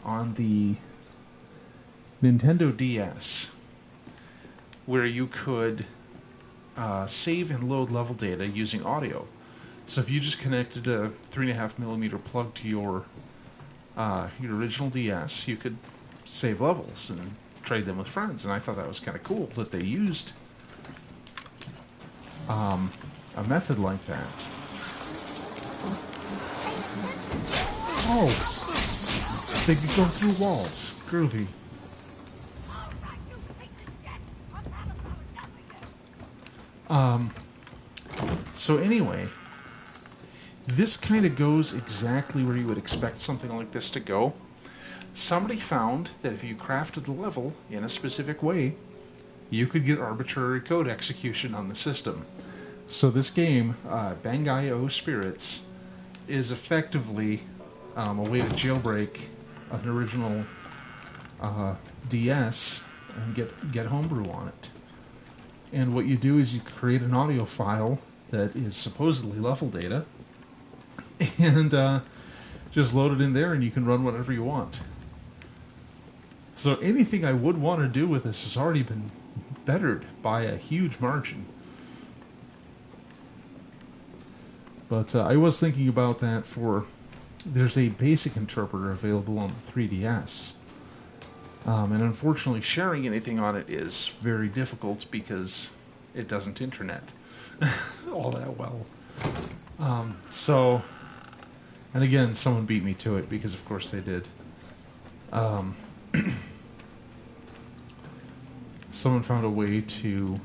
on the Nintendo DS where you could save and load level data using audio. So if you just connected a 3.5mm plug to your original DS, you could save levels and trade them with friends. And I thought that was kind of cool that they used a method like that. Oh, they could go through walls. Groovy. So anyway, this kind of goes exactly where you would expect something like this to go. Somebody found that if you crafted the level in a specific way, you could get arbitrary code execution on the system. So this game, Banjos Spirits, is effectively a way to jailbreak an original DS and get homebrew on it. And what you do is you create an audio file that is supposedly level data, and just load it in there, and you can run whatever you want. So anything I would want to do with this has already been bettered by a huge margin. But I was thinking about that there's a basic interpreter available on the 3DS. And unfortunately, sharing anything on it is very difficult because it doesn't internet all that well. And again, someone beat me to it because, of course, they did. Someone found a way to,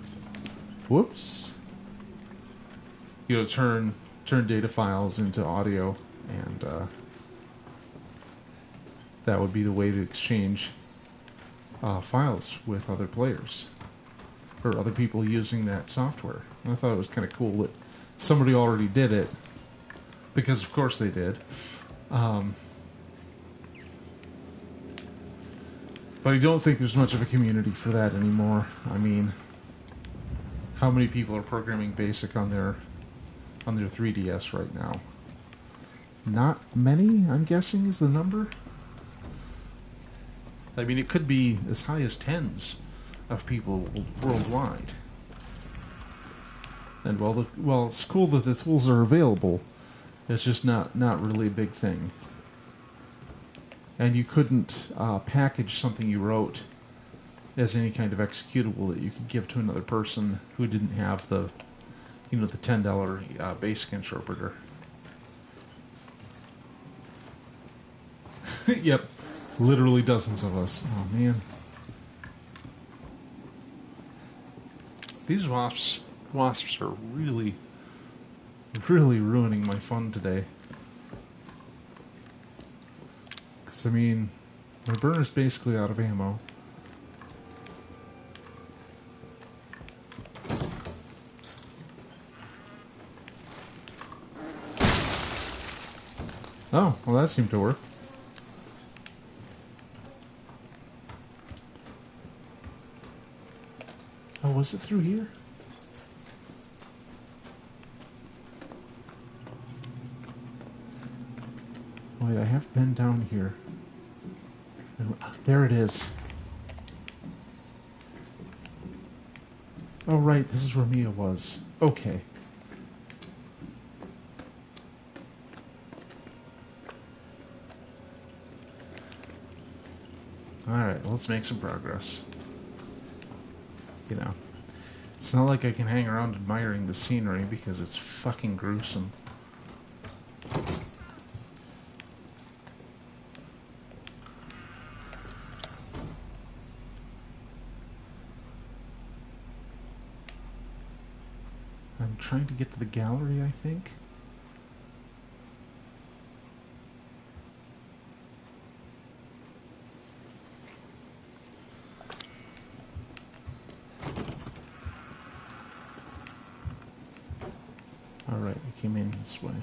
turn data files into audio, and that would be the way to exchange files with other players or other people using that software. And I thought it was kind of cool that somebody already did it, because of course they did. But I don't think there's much of a community for that anymore. I mean, how many people are programming BASIC on their 3DS right now? Not many, I'm guessing, is the number. I mean, it could be as high as tens of people worldwide. And well, it's cool that the tools are available. It's just not really a big thing. And you couldn't package something you wrote as any kind of executable that you could give to another person who didn't have the, the $10 basic interpreter. Yep, literally dozens of us. Oh man, these wasps are really ruining my fun today. 'Cause I mean, my burner's basically out of ammo. Oh, well that seemed to work. Oh, was it through here? Wait, I have been down here. There it is. Oh, right, this is where Mia was. Okay. Alright, let's make some progress. You know, it's not like I can hang around admiring the scenery because it's fucking gruesome. I'm trying to get to the gallery, I think. Alright, we came in this way.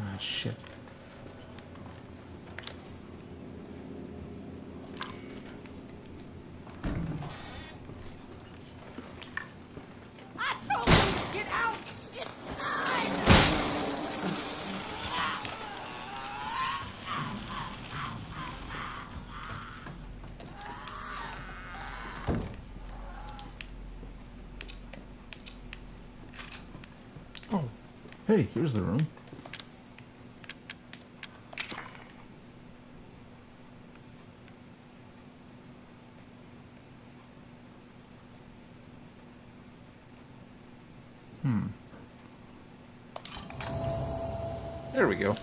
Ah, shit. I told you to get out! It's time! Oh, hey, here's the room. There we go.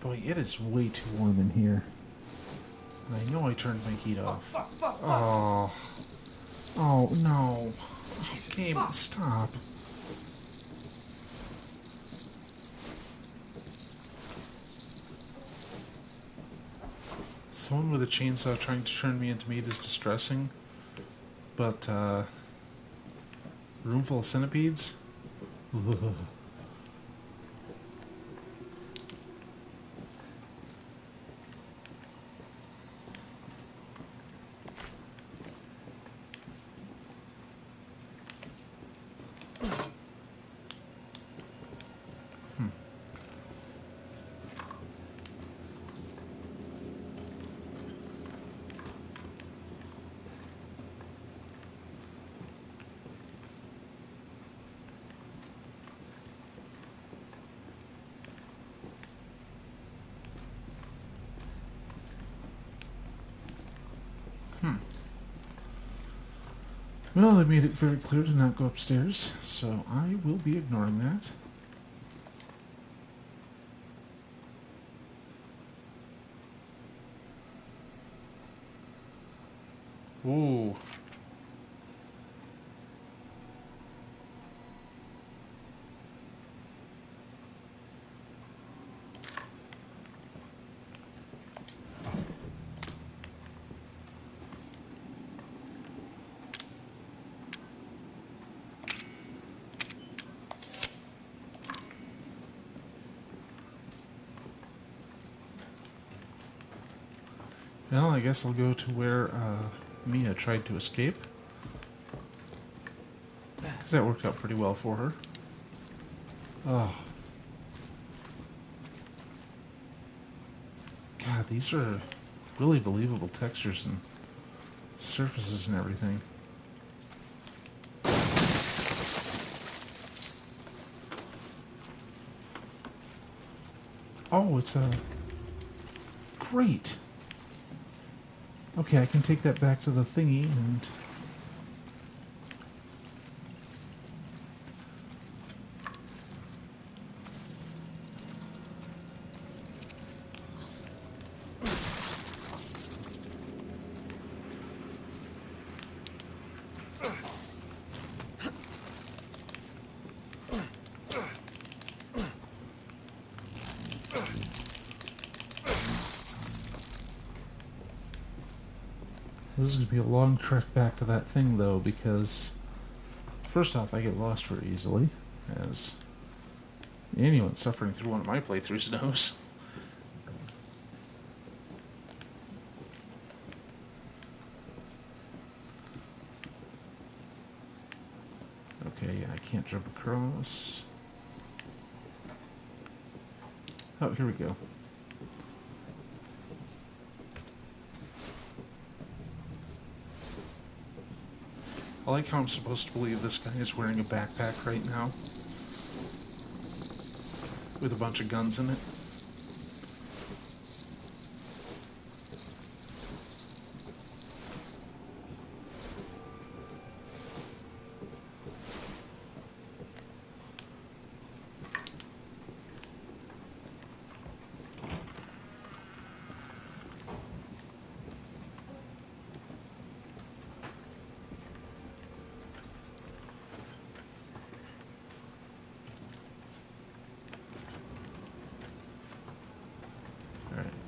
Boy, it is way too warm in here. And I know I turned my heat off. Oh. Oh, no. Oh, game, stop. Someone with a chainsaw trying to turn me into meat is distressing. But, room full of centipedes? Ugh. Well, they made it very clear to not go upstairs, so I will be ignoring that. Ooh. Well, I guess I'll go to where Mia tried to escape. Because that worked out pretty well for her. Oh. God, these are really believable textures and surfaces and everything. Oh, it's a... Great! Okay, I can take that back to the thingy and... This is going to be a long trek back to that thing, though, because... First off, I get lost very easily, as anyone suffering through one of my playthroughs knows. Okay, I can't jump across. Oh, here we go. I like how I'm supposed to believe this guy is wearing a backpack right now. With a bunch of guns in it.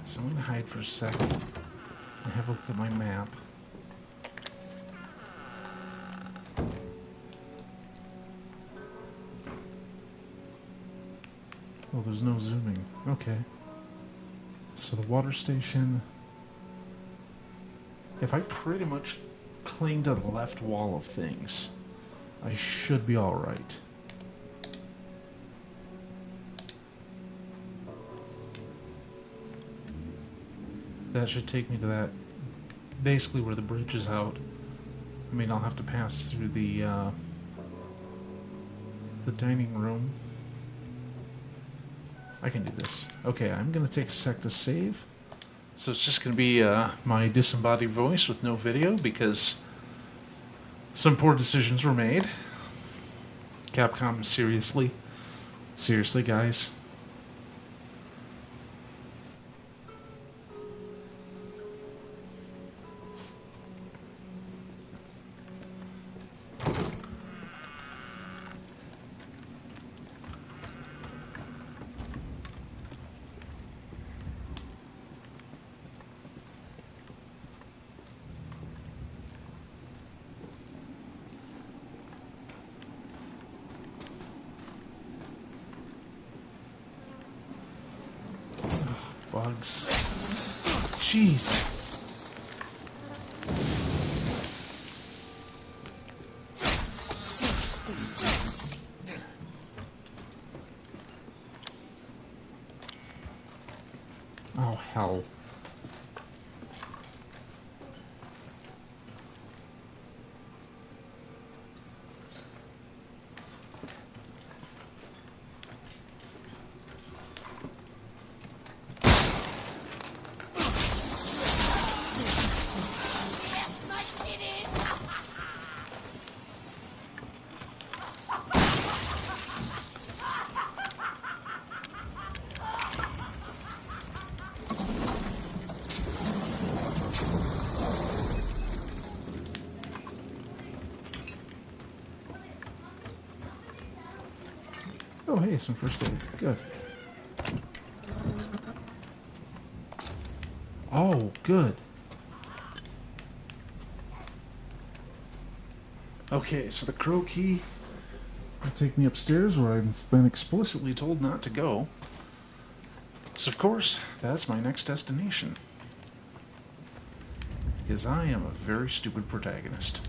So I'm going to hide for a second and have a look at my map. Oh, there's no zooming. Okay. So the water station... If I pretty much cling to the left wall of things, I should be alright. That should take me to that, basically where the bridge is out. I mean, I'll have to pass through the dining room. I can do this. Okay, I'm going to take a sec to save. So it's just going to be my disembodied voice with no video because some poor decisions were made. Capcom, seriously? Seriously, guys? Bugs. Jeez. Oh, hell. Oh, hey, some first aid. Good. Oh, good. Okay, so the crow key will take me upstairs where I've been explicitly told not to go. So, of course, that's my next destination. Because I am a very stupid protagonist.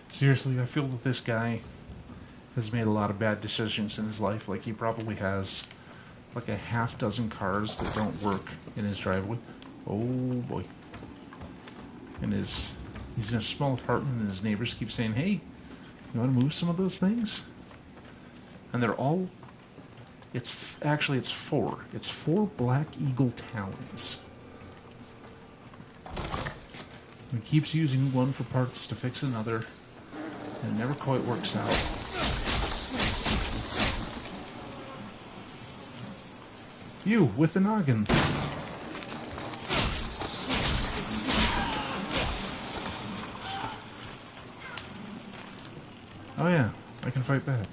Seriously, I feel that this guy has made a lot of bad decisions in his life. Like, he probably has like a half dozen cars that don't work in his driveway. Oh boy. And he's in a small apartment and his neighbors keep saying, hey, you want to move some of those things? And they're all, it's four. It's 4 Black Eagle Talons. And he keeps using one for parts to fix another. And it never quite works out. You, with the noggin. Oh yeah, I can fight back.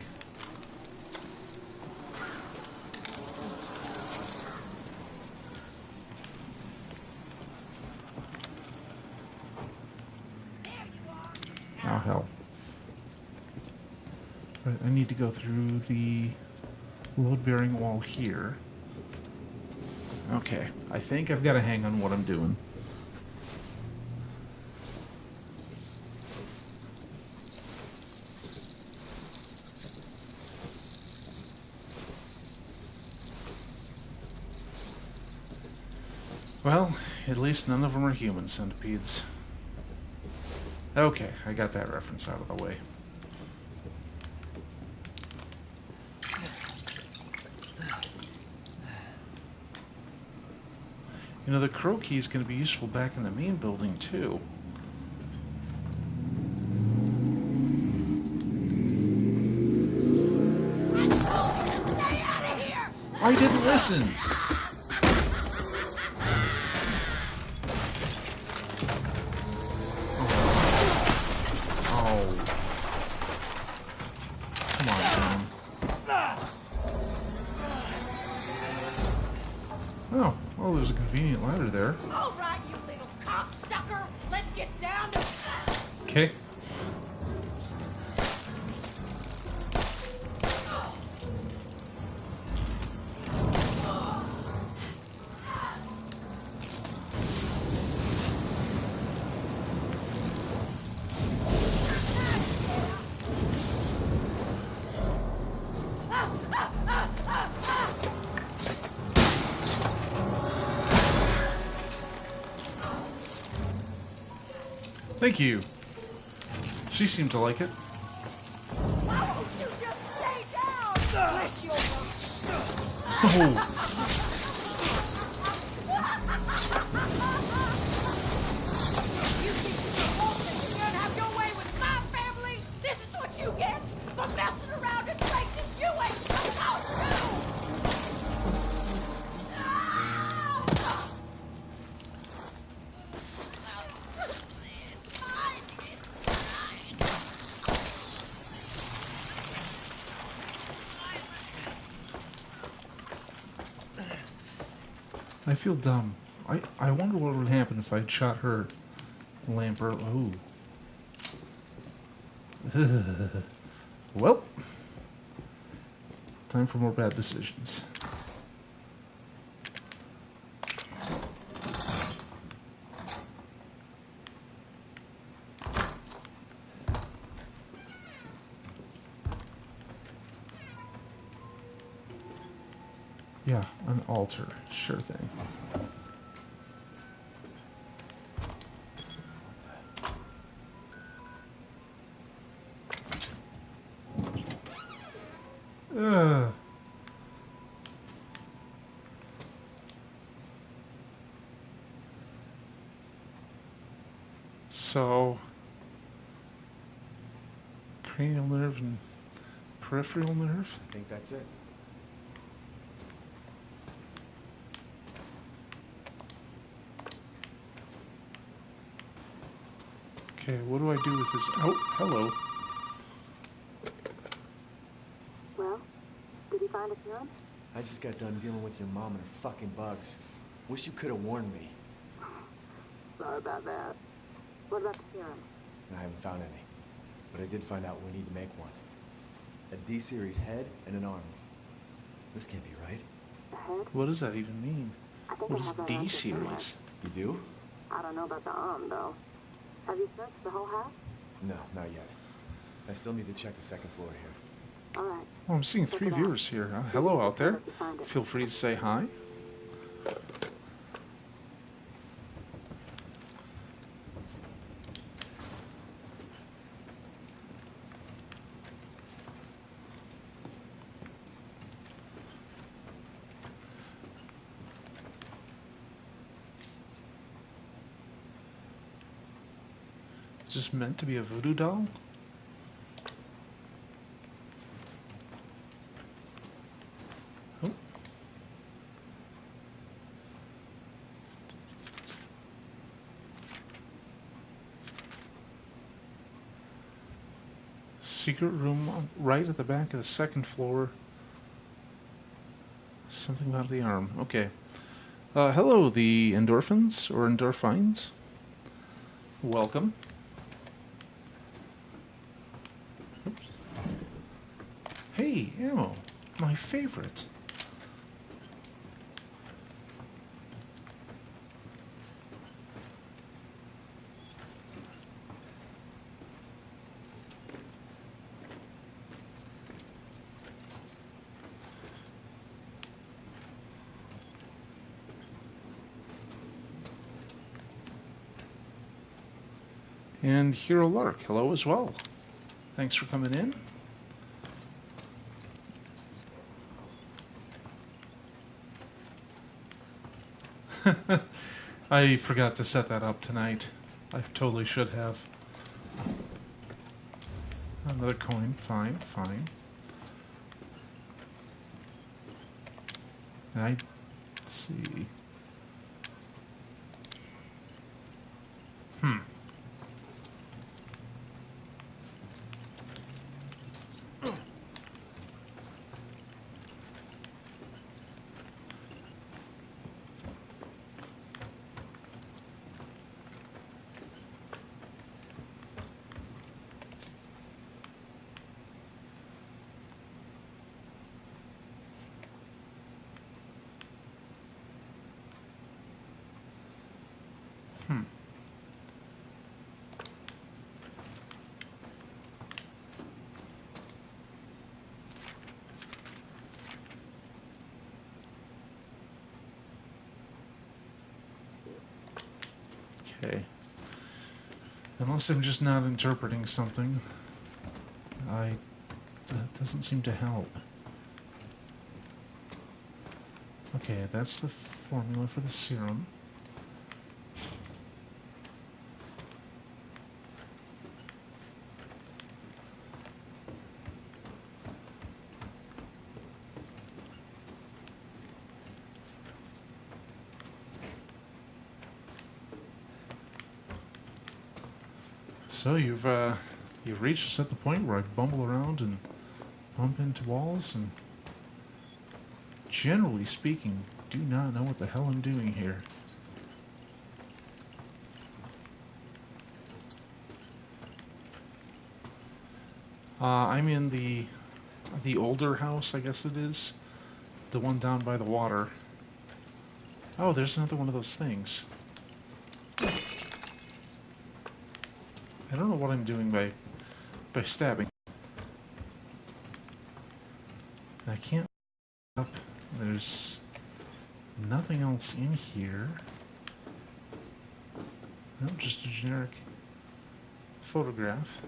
Oh hell. Right, I need to go through the load-bearing wall here. Okay, I think I've got a hang on what I'm doing. Well, at least none of them are human centipedes. Okay, I got that reference out of the way. You know, the crow key is going to be useful back in the main building, too. Stay out of here! I didn't listen! Oh. Come on, man. Oh, well, there's a convenient ladder there. All right, you little cocksucker! Let's get down to... Okay. Thank you. She seemed to like it. Why won't you just stay down? Bless your heart. Oh. You think you won't sit here and have your way with my family? This is what you get for messing around in places you ain't supposed to! I feel dumb. I wonder what would happen if I'd shot her lamp early. Ooh. Well, time for more bad decisions. Yeah, an altar. Sure thing. So, cranial nerve and peripheral nerve? I think that's it. Okay, what do I do with this? Oh, hello. Well, did you find a serum? I just got done dealing with your mom and her fucking bugs. Wish you could have warned me. Sorry about that. What about the serum? I haven't found any. But I did find out we need to make one. A D-series head and an arm. This can't be right. The head? What does that even mean? I think What I is have that answer somewhere. D-series? You do? I don't know about the arm, though. Have you searched the whole house? No, not yet. I still need to check the second floor here. All right. Oh, I'm seeing 3 viewers here. Hello out there. Feel free to say hi. Is this meant to be a voodoo doll? Oh. Secret room right at the back of the second floor. Something about the arm. Okay. Hello, the endorphins or endorphines. Welcome. Oops. Hey, ammo. My favorite. And Hero Lark, hello as well. Thanks for coming in. I forgot to set that up tonight. I totally should have. Another coin, fine, fine. And let's see. Okay. Unless I'm just not interpreting something, that doesn't seem to help. Okay, that's the formula for the serum. So you've reached us at the point where I bumble around and bump into walls and, generally speaking, do not know what the hell I'm doing here. I'm in the older house, I guess it is. The one down by the water. Oh, there's another one of those things. I don't know what I'm doing by stabbing. And I can't up. There's nothing else in here. No, just a generic photograph.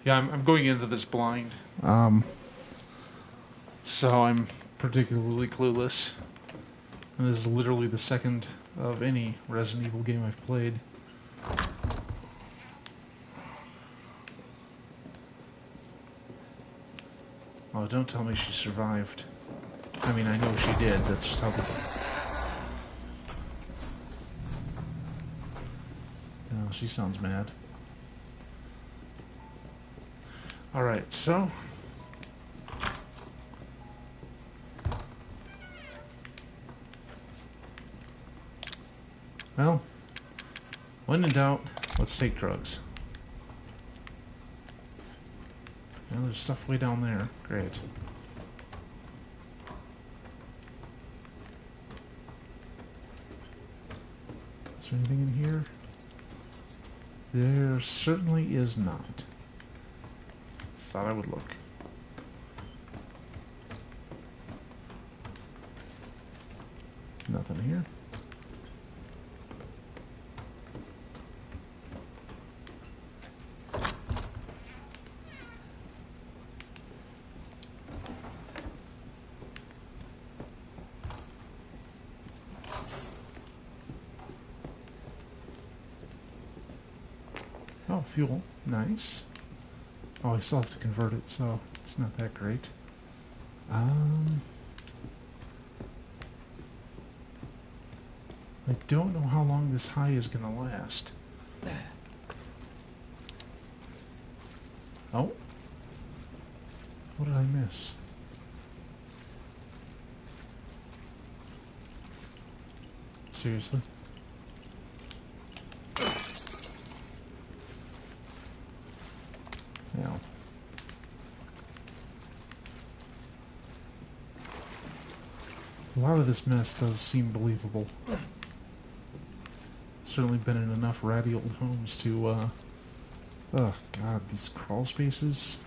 Yeah, I'm going into this blind. So I'm particularly clueless. And this is literally the second of any Resident Evil game I've played. Oh, don't tell me she survived. I mean, I know she did. That's just how this... Oh, she sounds mad. Alright, so... well, when in doubt, let's take drugs. Well, there's stuff way down there. Great. Is there anything in here? There certainly is not. Thought I would look. Nothing here. Oh, fuel. Nice. Oh, I still have to convert it, so it's not that great. I don't know how long this high is going to last. Oh. What did I miss? Seriously? Yeah. A lot of this mess does seem believable. Certainly been in enough ratty old homes to, oh god, these crawl spaces.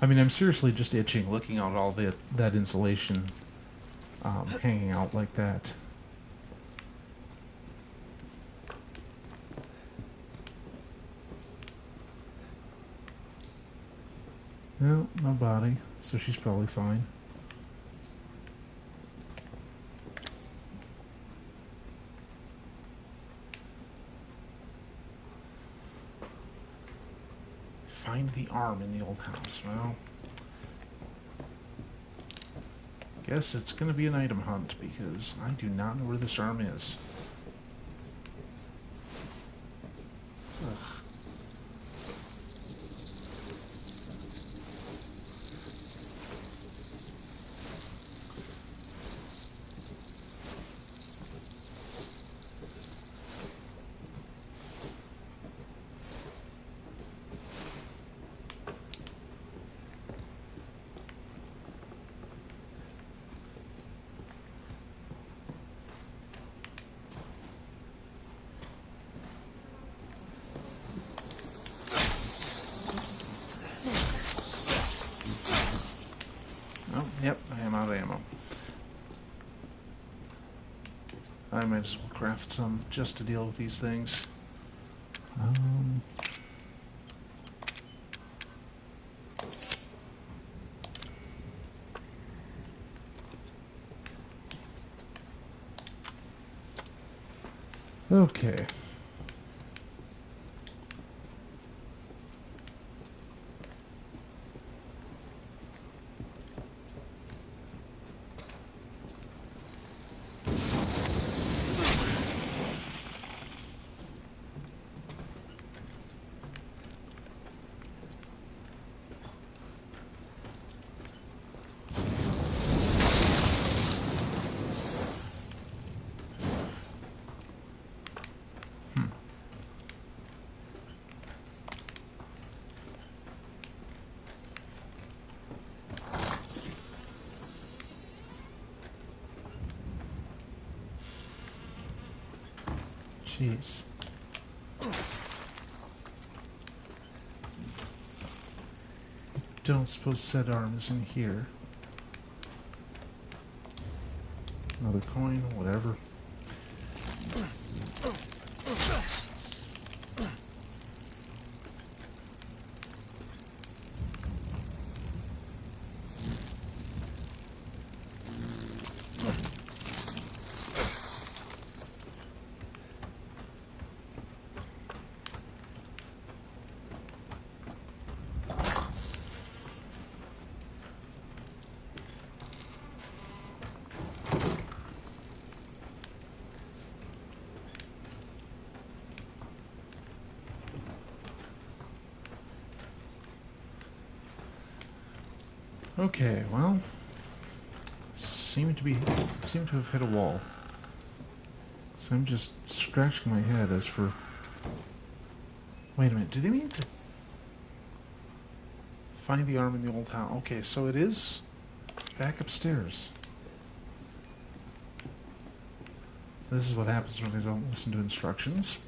I mean, I'm seriously just itching looking at all that insulation hanging out like that. No, no body, so she's probably fine. Find the arm in the old house. Well, guess it's gonna be an item hunt because I do not know where this arm is. Ugh. Oh, yep, I am out of ammo. I might as well craft some just to deal with these things. Okay. Jeez. Don't suppose said arm is in here. Another coin, whatever. Okay, well, seem to have hit a wall. So I'm just scratching my head as for. Wait a minute, do they mean to find the arm in the old house? Okay, so it is back upstairs. This is what happens when they don't listen to instructions.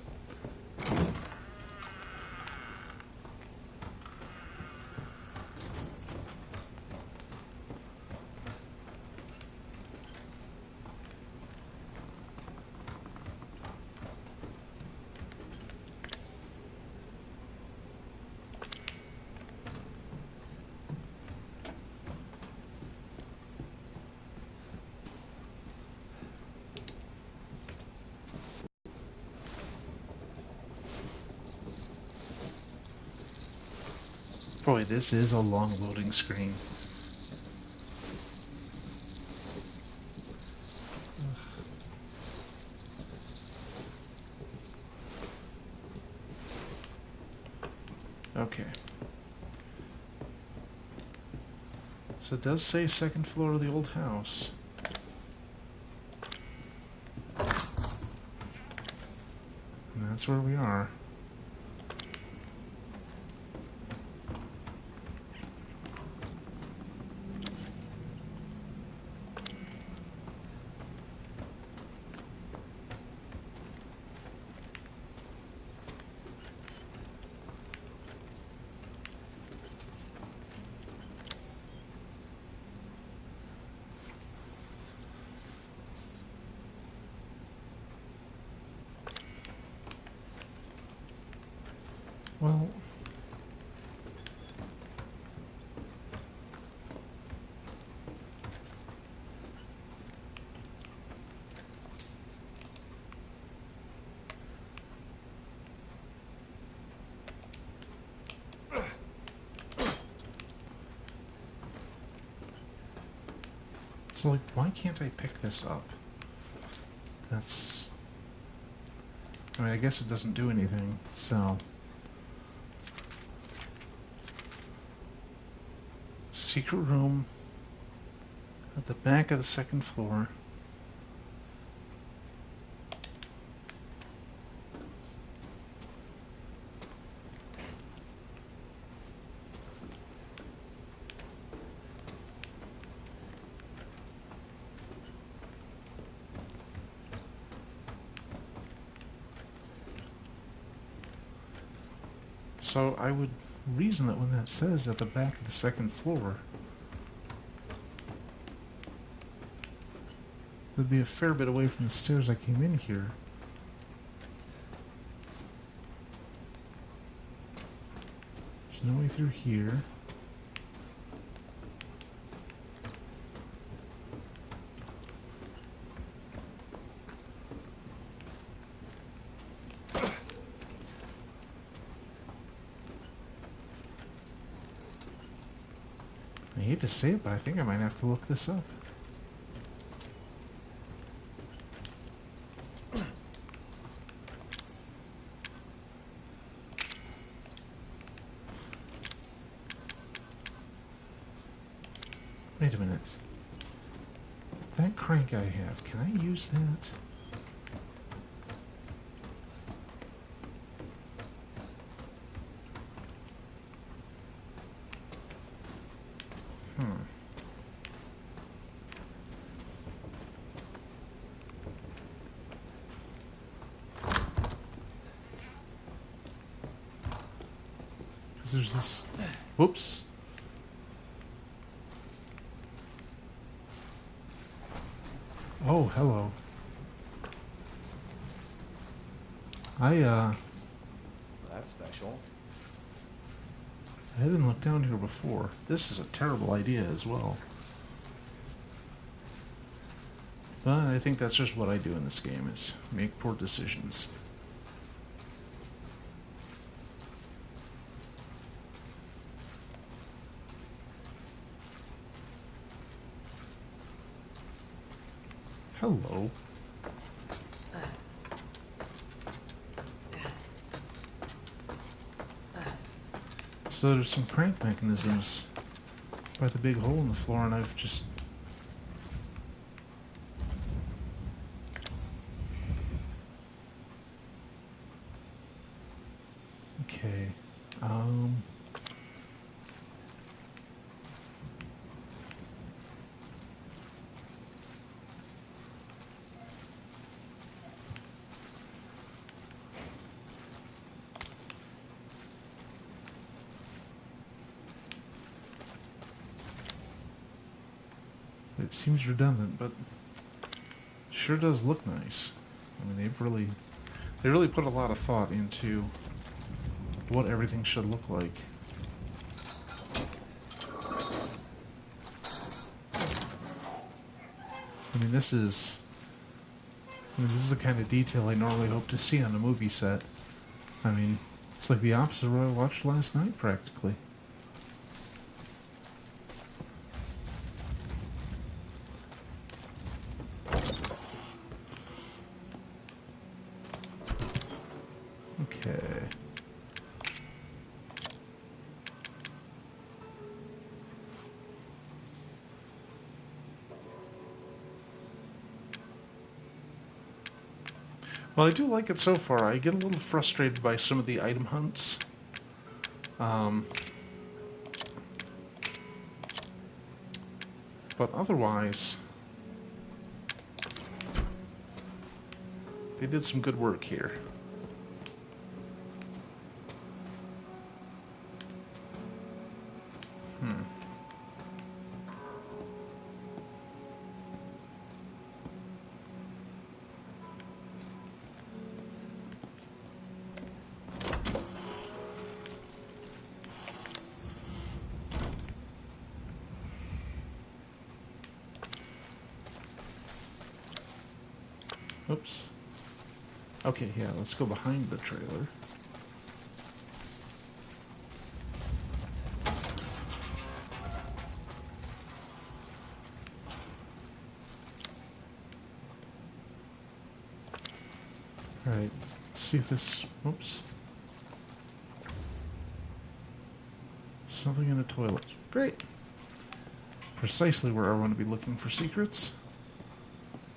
Boy, this is a long loading screen. Okay. So it does say second floor of the old house. And that's where we are. Well, so like, why can't I pick this up? That's... I mean, I guess it doesn't do anything, so... Secret room at the back of the second floor. So I would reason that when that says at the back of the second floor, there'd be a fair bit away from the stairs I came in here. There's no way through here. I hate to say it, but I think I might have to look this up. Wait a minute. That crank I have, can I use that? Because there's this... Whoops. Oh, hello. That's special. I didn't look down here before. This is a terrible idea as well. But I think that's just what I do in this game, is make poor decisions. Hello. So there's some crank mechanisms by the big hole in the floor, and I've just... Okay. It seems redundant, but sure does look nice. I mean, they really put a lot of thought into what everything should look like. I mean, this is the kind of detail I normally hope to see on a movie set. I mean, it's like the opposite of what I watched last night, practically. Okay. Well, I do like it so far. I get a little frustrated by some of the item hunts. But otherwise, they did some good work here. Oops. Okay, yeah, let's go behind the trailer. Alright, let's see if this... Oops. Something in a toilet. Great. Precisely where I want to be looking for secrets.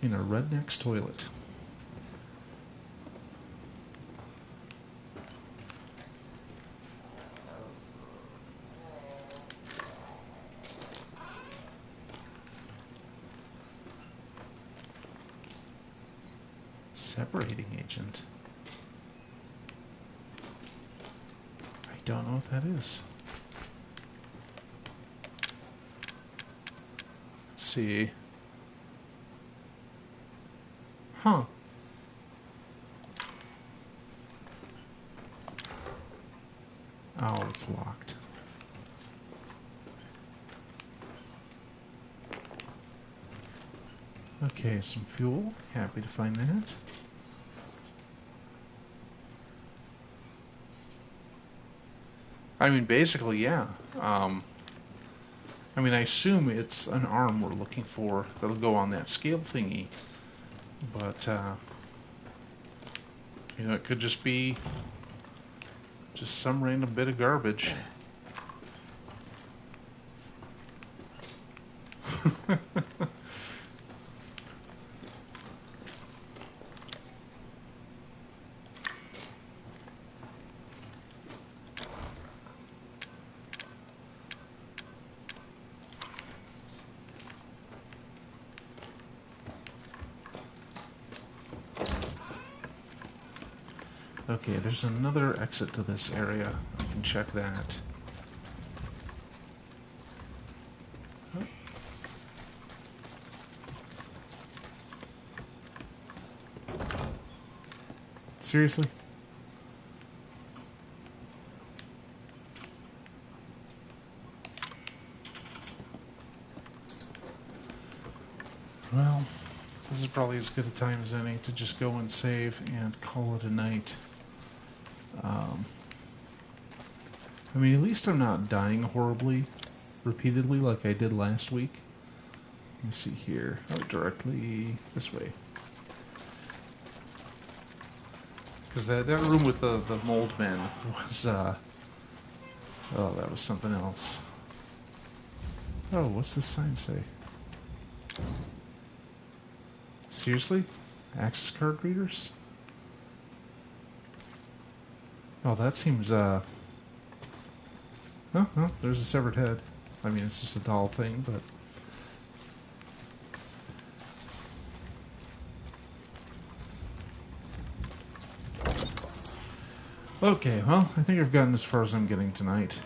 In a redneck's toilet. Separating agent. I don't know what that is. Let's see. Huh. Oh, it's locked. Okay, some fuel. Happy to find that. I mean, basically, yeah. I mean, I assume it's an arm we're looking for that'll go on that scale thingy. But, you know, it could just be just some random bit of garbage. Okay, there's another exit to this area. I can check that. Oh. Seriously? Well, this is probably as good a time as any to just go and save and call it a night. I mean, at least I'm not dying horribly, repeatedly like I did last week. Let me see here. Oh, directly this way. Because that room with the mold men was, oh, that was something else. Oh, what's this sign say? Seriously? Access card readers? Oh, that seems, Oh, no, there's a severed head. I mean, it's just a doll thing, but... Okay, well, I think I've gotten as far as I'm getting tonight.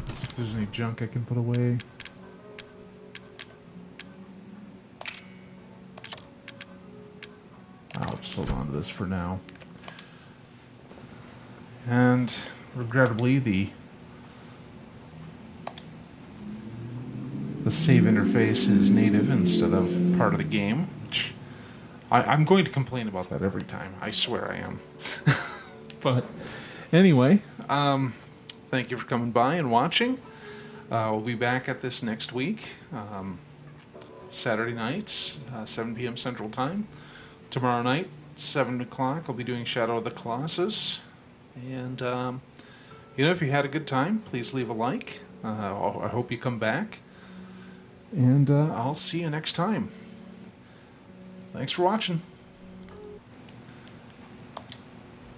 Let's see if there's any junk I can put away. I'll just hold on to this for now. And, regrettably, the save interface is native instead of part of the game, which I'm going to complain about that every time. I swear I am. But anyway, thank you for coming by and watching. We'll be back at this next week, Saturday nights, 7 p.m. Central Time. Tomorrow night, 7 o'clock, I'll be doing Shadow of the Colossus. And, if you had a good time, please leave a like. I hope you come back. And I'll see you next time. Thanks for watching.